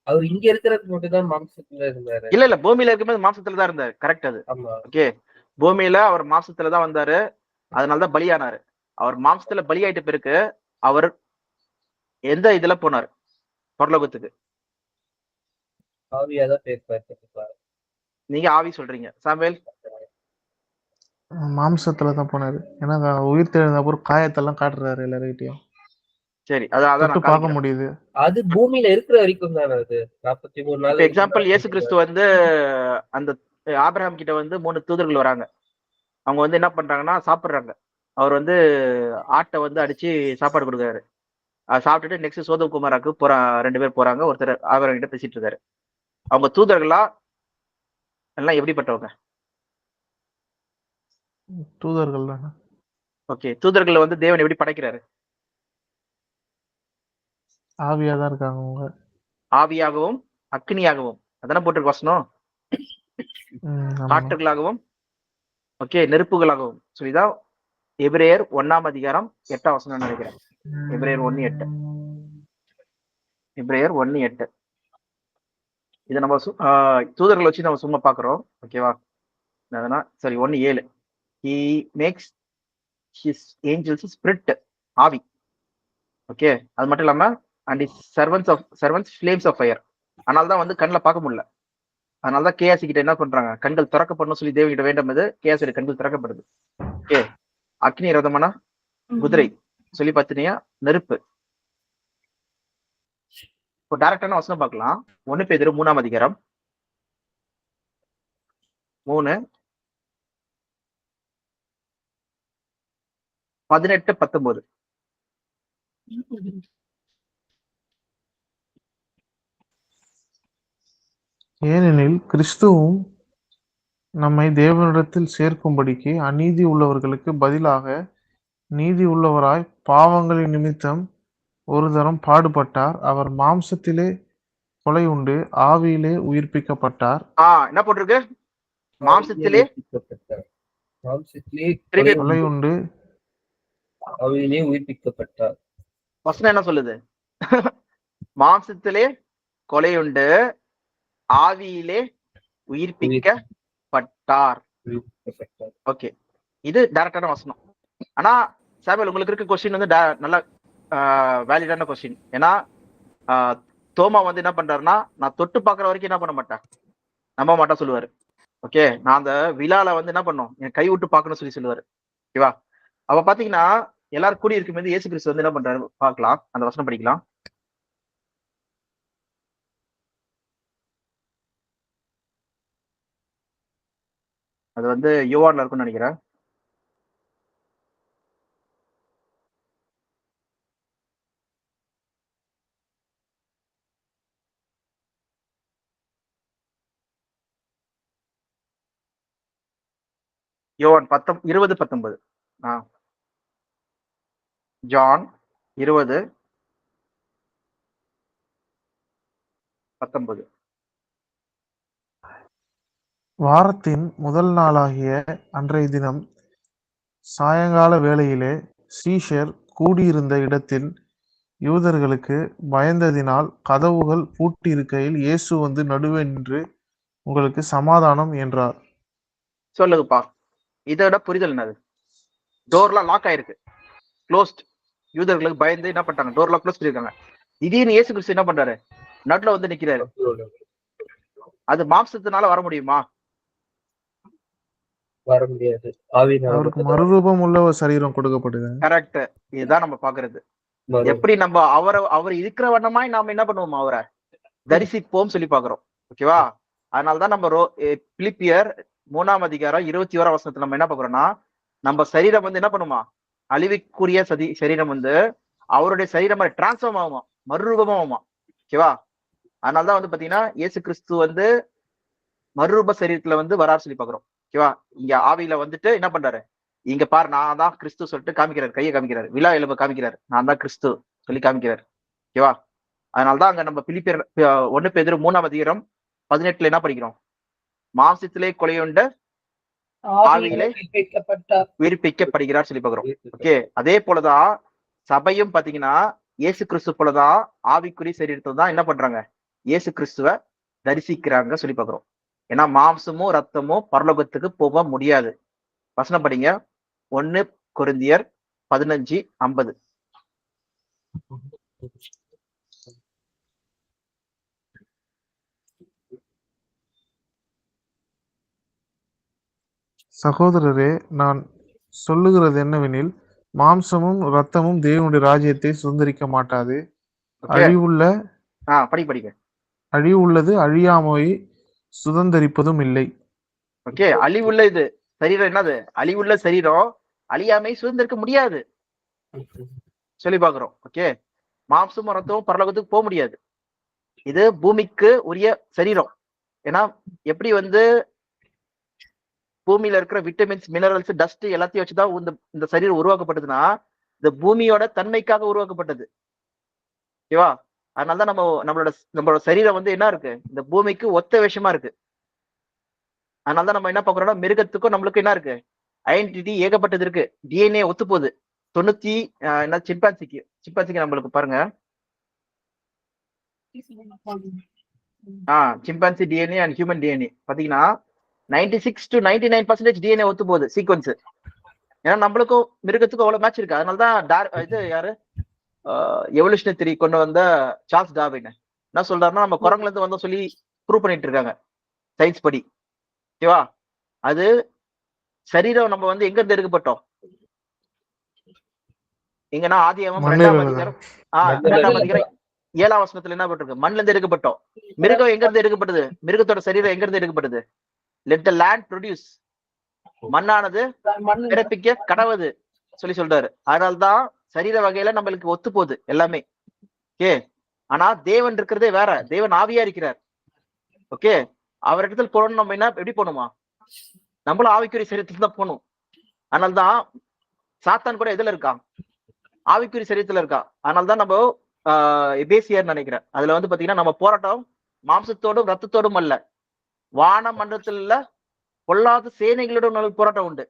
அவர் இங்க இருக்கிறது மட்டும் தான் மாம்சத்துல இருந்தாரு. இல்ல பூமியில இருக்கும்போது மாம்சத்துல தான் இருந்தாரு. கரெக்ட் அது. ஓகே, பூமியில அவர் மாம்சத்துல தான் வந்தாரு, அதனாலதான் பலியானாரு. அவர் மாம்சத்துல பலியாயிட்ட பிறகு அவர் எந்த இதுல போனார், பரலோகத்துக்கு? ஆவியாதான் பேசுவார். நீங்க ஆவி சொல்றீங்க, சாமுவேல்? மாம்சத்துலதான் போனாரு. ஏன்னா உயிர் தெழுந்த அப்புறம் காயத்தெல்லாம் காட்டுறாரு எல்லார்கிட்டயும். சரி, அதான் பார்க்க முடியுது. அது பூமியில இருக்கிற வரைக்கும் தானே அது 43 நாள். எக்ஸாம்பிள் இயேசு கிறிஸ்து வந்து அந்த ஆபிரகாம் கிட்ட வந்து 3 தூதர்கள் வராங்க. அவங்க வந்து என்ன பண்றாங்கன்னா சாப்பிடுறாங்க. அவர் வந்து ஆட்டை வந்து அடிச்சு சாப்பாடு கொடுக்குறாரு. சாப்பிட்டுட்டு நெக்ஸ்ட் சோதகுமாராக்கு 2 பேர் போறாங்க. ஒருத்தர் ஆபிரகாம் கிட்ட பேசிட்டு இருக்காரு. அவங்க தூதர்களா எல்லாம் எப்படிப்பட்டவங்க? தூதர்கள் தானே. ஓகே, தூதர்கள் வந்து தேவன் எப்படி படைக்கிறாரு? ஆவியாதான் இருக்காங்க அவங்க. ஆவியாகவும் அக்னியாகவும் அதான போட்டிருக்கு வசனம். காற்றுகளாகவும் ஓகே, நெருப்புகளாகவும் சொல்லிதான் எபிரேயர் 1ஆம் அதிகாரம் 8ஆம் வசனம் நினைக்கிறேன். எபிரேயர் 1:8. எபிரேயர் 1:8. இதை நம்ம தூதர்களை வச்சு நம்ம சும்மா பாக்குறோம். ஓகேவா? சரி, 1:7. He makes his angels spirit, ஆவி. ஓகே, அது மட்டும் இல்லாம and his servants flames of fire. அதனாலதான் வந்து கண்ணில் பார்க்க முடியல. அதனாலதான் கேஆசி கிட்ட என்ன பண்றாங்க, கண்கள் திறக்கப்படணும் சொல்லி தேவகிட்ட வேண்டும் போது கேஆசி கண்கள் திறக்கப்படுது. ஓகே, அக்னி ரதமான குதிரை சொல்லி பார்த்தீங்கன்னா நெருப்பு. இப்போ டைரக்டான வசனம் பார்க்கலாம். 1 பேதுரு 3ஆம் அதிகாரம் 3:18-19. ஏனெனில் கிறிஸ்துவும் நம்மை தேவனிடத்தில் சேர்க்கும்படிக்கு அநீதி உள்ளவர்களுக்கு பதிலாக நீதி உள்ளவராய் பாவங்களின் நிமித்தம் ஒரு தரம் பாடுபட்டார். அவர் மாம்சத்திலே கொலை உண்டு, ஆவியிலே உயிர்ப்பிக்கப்பட்டார். என்ன போட்டிருக்கு? மாம்சத்திலே கொலை உண்டு, ஆவியிலே உயிர்ப்பிக்கப்பட்டார். வசனம் என்ன சொல்லுது? மாம்சத்திலே கொலையுண்டு, ஆவியிலே உயிர்ப்பிக்கப்பட்டார். ஓகே, இது டைரக்டான வசனம். ஆனா சாமுவேல், உங்களுக்கு இருக்க கொஸ்டின் வந்து நல்ல வேலிடான கொஸ்டின். ஏன்னா தோமா வந்து என்ன பண்றாருன்னா, நான் தொட்டு பாக்குற வரைக்கும் என்ன பண்ண மாட்டேன், நம்ப மாட்டா சொல்லுவாரு. ஓகே, நான் அந்த விழால வந்து என்ன பண்ணும், என் கை விட்டு பாக்கணும்னு சொல்லுவாரு. ஓகேவா? அப்ப பாத்தீங்கன்னா எல்லாரும் கூடி இருக்கும்போது இயேசு கிறிஸ்து வந்து என்ன பண்றாரு பார்க்கலாம். அந்த வசனம் படிக்கலாம். அது வந்து யோவான்ல இருக்கும்னு நினைக்கிறேன். யோவான் 20:19. ஜான் 20:19. வாரத்தின் முதல் நாளாகிய அன்றைய தினம் சாயங்கால வேளையிலே சீஷர் கூடியிருந்த இடத்தில் யூதர்களுக்கு பயந்ததினால் கதவுகள் பூட்டியிருக்கையில் இயேசு வந்து நடுவே நின்று, உங்களுக்கு சமாதானம் என்றார். சொல்லுங்கப்பா, இதோட புரிதல் என்னது? டோர்லாம் லாக் ஆயிருக்கு, க்ளோஸ்ட். யூதர்களுக்கு பயந்து என்ன பண்ணிட்டாங்க, டோர்லாம் க்ளோஸ் பண்ணிருக்காங்க. திடீர்னு இயேசு கிறிஸ்து என்ன பண்றாரு, நடுல வந்து நிக்கிறாரு. அது மாம்சத்தினால வர முடியுமா? வர முடியாது. அவருக்கு மறுரூபம் உள்ள ஒரு சரீரம் கொடுக்கப்படுது. கரெக்ட். இதுதான் நம்ம பாக்குறது. எப்படி நம்ம அவர் இருக்கிற வண்ணமாய் நாம என்ன பண்ணுவோம், அவரை தரிசிப்போம் சொல்லி பாக்குறோம். ஓகேவா? அதனாலதான் நம்ம பிலிப்பியர் 3ஆம் அதிகாரம் 21ஆம் வசனத்துல நம்ம என்ன பாக்குறோம்னா, நம்ம சரீரம் வந்து என்ன பண்ணுமா, அழிவுக்குரிய சரீரம் வந்து அவருடைய சரீரம் டிரான்ஸ்ஃபார்ம் ஆகுமா, மறுரூபமா ஆகுமா. ஓகேவா? அதனாலதான் வந்து பாத்தீங்கன்னா இயேசு கிறிஸ்து வந்து மறுரூப சரீரத்துல வந்து வராரு சொல்லி பாக்குறோம். ஓகேவா? இங்க ஆவியில வந்துட்டு என்ன பண்றாரு, இங்க பாரு நான் தான் கிறிஸ்து சொல்லிட்டு காமிக்கிறாரு, கையை காமிக்கிறாரு, விழா எலும்பு காமிக்கிறாரு, நான் தான் கிறிஸ்து சொல்லி காமிக்கிறாரு. ஓகேவா? அதனாலதான் அங்க நம்ம பிலிப்பியர் 1 பேதுரு 3ஆம் அதிகாரம் 18 என்ன படிக்கிறோம், மாம்சத்திலே கொலையுண்ட ஆவியிலே உயிர்ப்பிக்கப்படுகிறார் சொல்லி பாக்குறோம். ஓகே, அதே போலதான் சபையும் பாத்தீங்கன்னா இயேசு கிறிஸ்து போலதான் ஆவிக்குரிய சரீரத்தை தான் என்ன பண்றாங்க, இயேசு கிறிஸ்துவ தரிசிக்கிறாங்க சொல்லி பாக்குறோம். ஏன்னா மாம்சமும் ரத்தமும் பரலோகத்துக்கு போக முடியாது. வசனம் படிங்க. 1 கொரிந்தியர் 15:50. சகோதரரே, நான் சொல்லுகிறது என்னவெனில், மாம்சமும் ரத்தமும் தேவனுடைய ராஜ்யத்தை சுதந்திரிக்க மாட்டாது. அழிவுள்ளது அழியாமை சுதந்திரிப்பதும் இல்லை. ஓகே, அழிவுள்ள இது சரீரம் என்னது, அழிவுள்ள சரீரம் அழியாமை சுதந்திரிக்க முடியாது சொல்லி பாக்குறோம். ஓகே, மாம்சமும் ரத்தமும் பரலோகத்துக்கு போக முடியாது. இது பூமிக்கு உரிய சரீரம். ஏன்னா எப்படி வந்து பூமியில இருக்கிற விட்டமின்ஸ், மினரல்ஸ், டஸ்ட் எல்லாத்தையும் வச்சுதான் இந்த சரீரம் உருவாக்கப்பட்டதுன்னா, இந்த பூமியோட தன்மைக்காக உருவாக்கப்பட்டது. ஓகேவா? அதனாலதான் நம்மளோட சரீரம் வந்து என்ன இருக்கு, இந்த பூமிக்கு ஒத்த விஷயமா இருக்கு. அதனாலதான் நம்ம என்ன பாக்குறோம்னா மிருகத்துக்கும் நம்மளுக்கு என்ன இருக்கு, ஐடென்டிட்டி ஏகப்பட்டது இருக்கு. டிஎன்ஏ ஒத்து போகுது. 90 என்ன சிம்பான்சிக்கு நம்மளுக்கு பாருங்க, chimpanzee DNA and human DNA பாத்தீங்கன்னா 96 to 99% டிஎன்ஏ ஒத்து போகுது சீக்வன்ஸ். ஏன்னா நம்மளுக்கும் மிருகத்துக்கும் அவ்வளவு மேட்ச் இருக்கு. அதனாலதான் இது யாரு எவல்யூஷனரி தியரி கொண்டு வந்த சார்ல்ஸ் டார்வின் என்ன சொல்றாருன்னா, நம்ம குரங்குல இருந்து வந்தோம் சொல்லி ப்ரூவ் பண்ணிட்டு இருக்காங்க சயின்ஸ் படி. ஓகேவா? அது சரீரம் நம்ம வந்து எங்க இருந்து எடுக்கப்பட்டோம், எங்கன்னா ஆதியாகமம் 2ஆம் அதிகாரம் 7ஆம் வசனத்துல என்ன போட்டிருக்கு, மண்ணுல இருந்து எடுக்கப்பட்டோம். மிருகம் எங்க இருந்து எடுக்கப்பட்டது, மிருகத்தோட சரீரம் எங்க இருந்து எடுக்கப்பட்டது, லெட் த லேண்ட் ப்ரொடியூஸ், மண்ணானது பிறப்பிக்க கடவுது சொல்லி சொல்றாரு. அதனால்தான் சரீர வகையில நம்மளுக்கு ஒத்து போகுது எல்லாமே. ஓகே, ஆனா தேவன் இருக்கிறதே வேற, தேவன் ஆவியா இருக்கிறார். ஓகே, அவர் இடத்துல போகணும். நம்ம என்ன எப்படி போகணுமா, நம்மளும் ஆவிக்குரிய சரீரத்துல தான் போகணும். அதனால்தான் சாத்தான் கூட எதுல இருக்கான், ஆவிக்குரிய சரீரத்துல இருக்கா. அதனால்தான் நம்ம எபேசியர் நினைக்கிறேன், அதுல வந்து பாத்தீங்கன்னா நம்ம போராட்டம் மாம்சத்தோடும் ரத்தத்தோடும் அல்ல, வான மண்டலத்துல பொல்லாத சேனைகளோட போராட்டம் உண்டு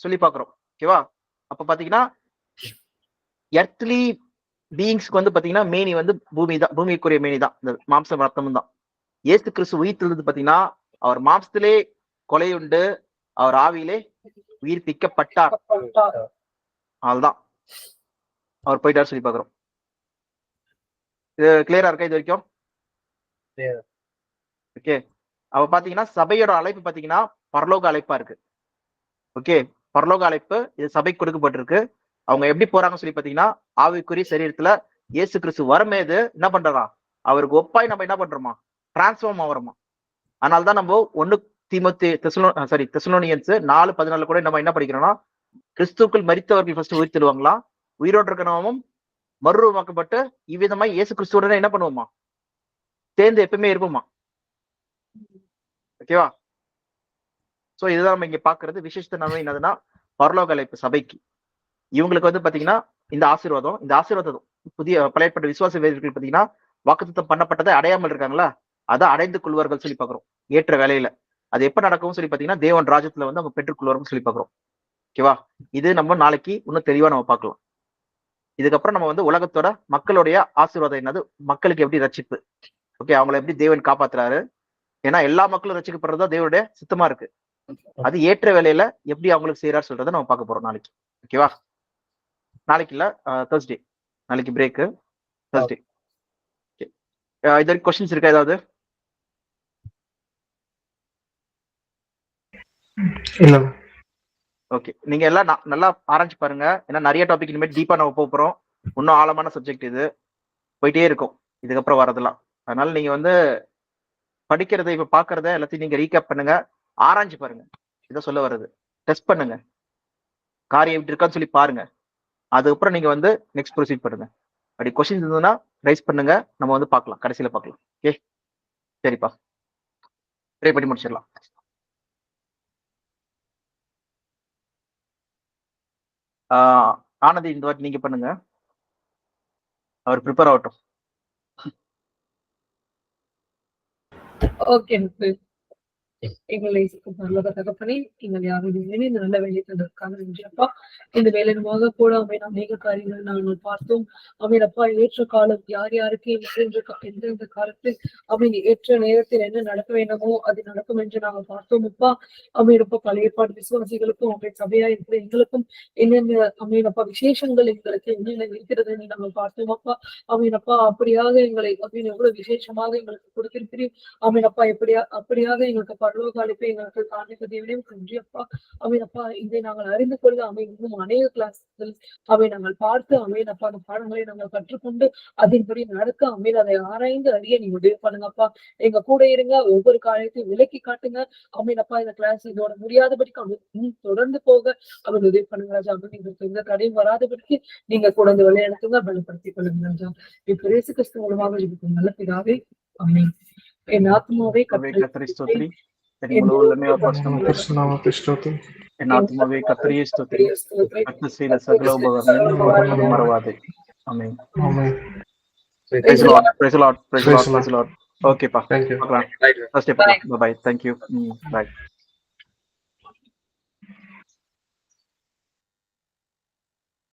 சொல்லி பாக்குறோம். ஓகேவா? அப்ப பாத்தீங்கன்னா எர்த்லி பீயிங்ஸ்க்கு வந்து பாத்தீங்கன்னா மேனி வந்து பூமி தான், பூமிக்குரிய மேனி தான், இந்த மாம்சம் ரத்தமும் தான். இயேசு கிறிஸ்து உயிர்த்தெழுந்து பாத்தீங்கன்னா அவர் மாம்சத்திலே கொலை உண்டு, அவர் ஆவியிலே உயிர்ப்பிக்கப்பட்டார். அதுதான் அவர் போயிட்டார் சொல்லி பாக்குறோம். இது கிளியரா இருக்கா இது வரைக்கும்? ஓகே, அவ பாத்தீங்கன்னா சபையோட அழைப்பு பாத்தீங்கன்னா பரலோக அழைப்பா இருக்கு. ஓகே, பரலோக அழைப்பு இது சபைக்கு கொடுக்கப்பட்டிருக்கு. அவங்க எப்படி போறாங்கன்னு சொல்லி பாத்தீங்கன்னா ஆவிக்குரிய சரீரத்துல இயேசு கிறிஸ்து வரமேது என்ன பண்றா, அவருக்கு ஒப்பாய் நம்ம என்ன பண்றோமா, டிரான்ஸ்ஃபார்ம் ஆகிறோமா. அதனாலதான் நம்ம 1 தீமோத்தேயு தெசலோனியன்ஸ் 4:14 கூட நம்ம என்ன படிக்கிறோம்னா, கிறிஸ்துக்குள் மரித்தவர்கள் ஃபர்ஸ்ட் உயிர்த்தெழுவாங்களாம், உயிரோடு இருக்கிறவனும் மறுரூபமாக்கப்பட்டு இவ்விதமாய் இயேசு கிறிஸ்துவுடனே என்ன பண்ணுவோமா, சேர்ந்து எப்பவுமே இருப்போமா. ஓகேவா? சோ இதுதான் நம்ம இங்க பாக்குறது. விசேஷத்தை நம்ம என்னதுன்னா பரலோக அழைப்பு சபைக்கு. இவங்களுக்கு வந்து பாத்தீங்கன்னா இந்த ஆசீர்வாதம் புதிய பழையப்பட்ட விசுவாச வீரர்கள் பாத்தீங்கன்னா வாக்குத்தத்தம் பண்ணப்பட்டதை அடையாமல் இருக்காங்களா, அதை அடைந்து கொள்வார்கள் சொல்லி பாக்குறோம் ஏற்ற வேலையில. அது எப்ப நடக்கும் சொல்லி பாத்தீங்கன்னா தேவன் ராஜ்யத்துல வந்து அவங்க பெற்றுக்கொள்வார்கள் சொல்லி பாக்குறோம். ஓகேவா? இது நம்ம நாளைக்கு இன்னும் தெளிவா நம்ம பார்க்கலாம். இதுக்கப்புறம் நம்ம வந்து உலகத்தோட மக்களுடைய ஆசீர்வாதம் என்னது, மக்களுக்கு எப்படி ரட்சிப்பு, ஓகே, அவங்களை எப்படி தேவன் காப்பாத்துறாரு, ஏன்னா எல்லா மக்களும் ரட்சிக்கப்படுறதா தேவனுடைய சித்தமா இருக்கு. அது ஏற்ற வேலையில எப்படி அவங்களுக்கு செய்யறாரு சொல்றதை நம்ம பார்க்க போறோம் நாளைக்கு. ஓகேவா? நாளைக்கு இல்ல, Thursday, நாளைக்கு பிரேக், Thursday. இது வரைக்கும் கொஸ்டின்ஸ் இருக்கா ஏதாவது? இல்ல. ஓகே, நீங்க எல்லாம் நல்லா ஆராய்ச்சி பாருங்க. ஏன்னா நிறைய டாபிக் இனிமேல் டீப்பா நம்ம போறோம். இன்னும் ஆழமான சப்ஜெக்ட் இது, போயிட்டே இருக்கும் இதுக்கப்புறம் வரதெல்லாம். அதனால நீங்க வந்து படிக்கிறத இப்ப பாக்குறத எல்லாத்தையும் நீங்க ரீகேப் பண்ணுங்க, ஆராய்ச்சி பாருங்க, இதை சொல்ல வர்றது டெஸ்ட் பண்ணுங்க, காரியம் எப்படி இருக்கான்னு சொல்லி பாருங்க. அதுக்கப்புறம் நீங்க வந்து நெக்ஸ்ட் ப்ரொசீட் பண்ணுங்க. அப்படி கொஸ்டின் இருந்ததுன்னா ரைஸ் பண்ணுங்க, நம்ம வந்து பார்க்கலாம், கடைசியில பார்க்கலாம். ஓகே, சரிப்பா, ப்ரே பண்ணி முடிச்சிடலாம். ஆனந்தி இந்த வாட்டி நீங்க பண்ணுங்க, அவர் ப்ரிப்பேர் ஆகட்டும். ஓகே, எங்களை நல்ல தகப்பனே, எங்கள் யாரும் இந்த நல்ல வேலை தந்ததற்காக நன்றி அப்பா. இந்த வேலையாக கூட அநேக காரியங்கள் நாங்கள் பார்த்தோம். அப்பா, ஏற்ற காலம் யார் யாருக்கு எந்தெந்த காலத்தில் ஏற்ற நேரத்தில் என்ன நடக்க வேண்டுமோ அது நடக்கும் என்று நாங்கள் பார்த்தோம் அப்பா. அப்பா, பழைய ஏற்பாடு விசுவாசிகளுக்கும் சபையா இருக்கிற எங்களுக்கும் என்னென்ன அப்பா விசேஷங்கள் எங்களுக்கு என்னென்ன இருக்கிறது என்று நாங்கள் பார்த்தோம் அப்பா. அப்பா, அப்படியாக எங்களை எவ்வளவு விசேஷமாக எங்களுக்கு கொடுத்திருக்கிறீர். அப்பா, அப்படியாக எங்களுக்கு பரலோக அழைப்பை எங்களுக்கு காண்பிக்க தேவனையும் நன்றி அப்பா. அப்பா, இதை நாங்கள் அறிந்து கொள்ள இன்னும் அநேக கிளாஸ்கள் நாங்கள் பார்த்து அப்பா அந்த பாடங்களை நாங்கள் கற்றுக்கொண்டு அதன்படி நடக்க அதை ஆராய்ந்து அறிய நீங்க உதவி பண்ணுங்கப்பா. எங்க கூட இருங்க, ஒவ்வொரு காரியத்தையும் விலக்கி காட்டுங்க. அப்பா, இந்த கிளாஸ் இதோட முடியாதபடிக்கு தொடர்ந்து போக உதவி பண்ணுங்க ராஜா. நீங்களுக்கு எந்த தடையும் வராதபடிக்கு நீங்க கூட இந்த வேலையை நடத்துங்க, பலப்படுத்திக் கொள்ளுங்க ராஜா. இப்ப இயேசு கிறிஸ்து மூலமாக இதுக்கு நல்ல பிதாவே, ஆமென். என் ஆத்மாவே கர்த்தரை ஸ்தோத்திரி, என் முழுவதுமே என் ஆத்மாவே கர்த்தரையே ஸ்தோத்திரி, கர்த்தர் செய்த சகல உபகாரங்களையும் மறவாதே. ஆமென். Praise the Lord, praise the Lord, praise the Lord, praise the Lord. ஓகேப்பா, பார்க்கலாம். Bye. Thank you. Bye.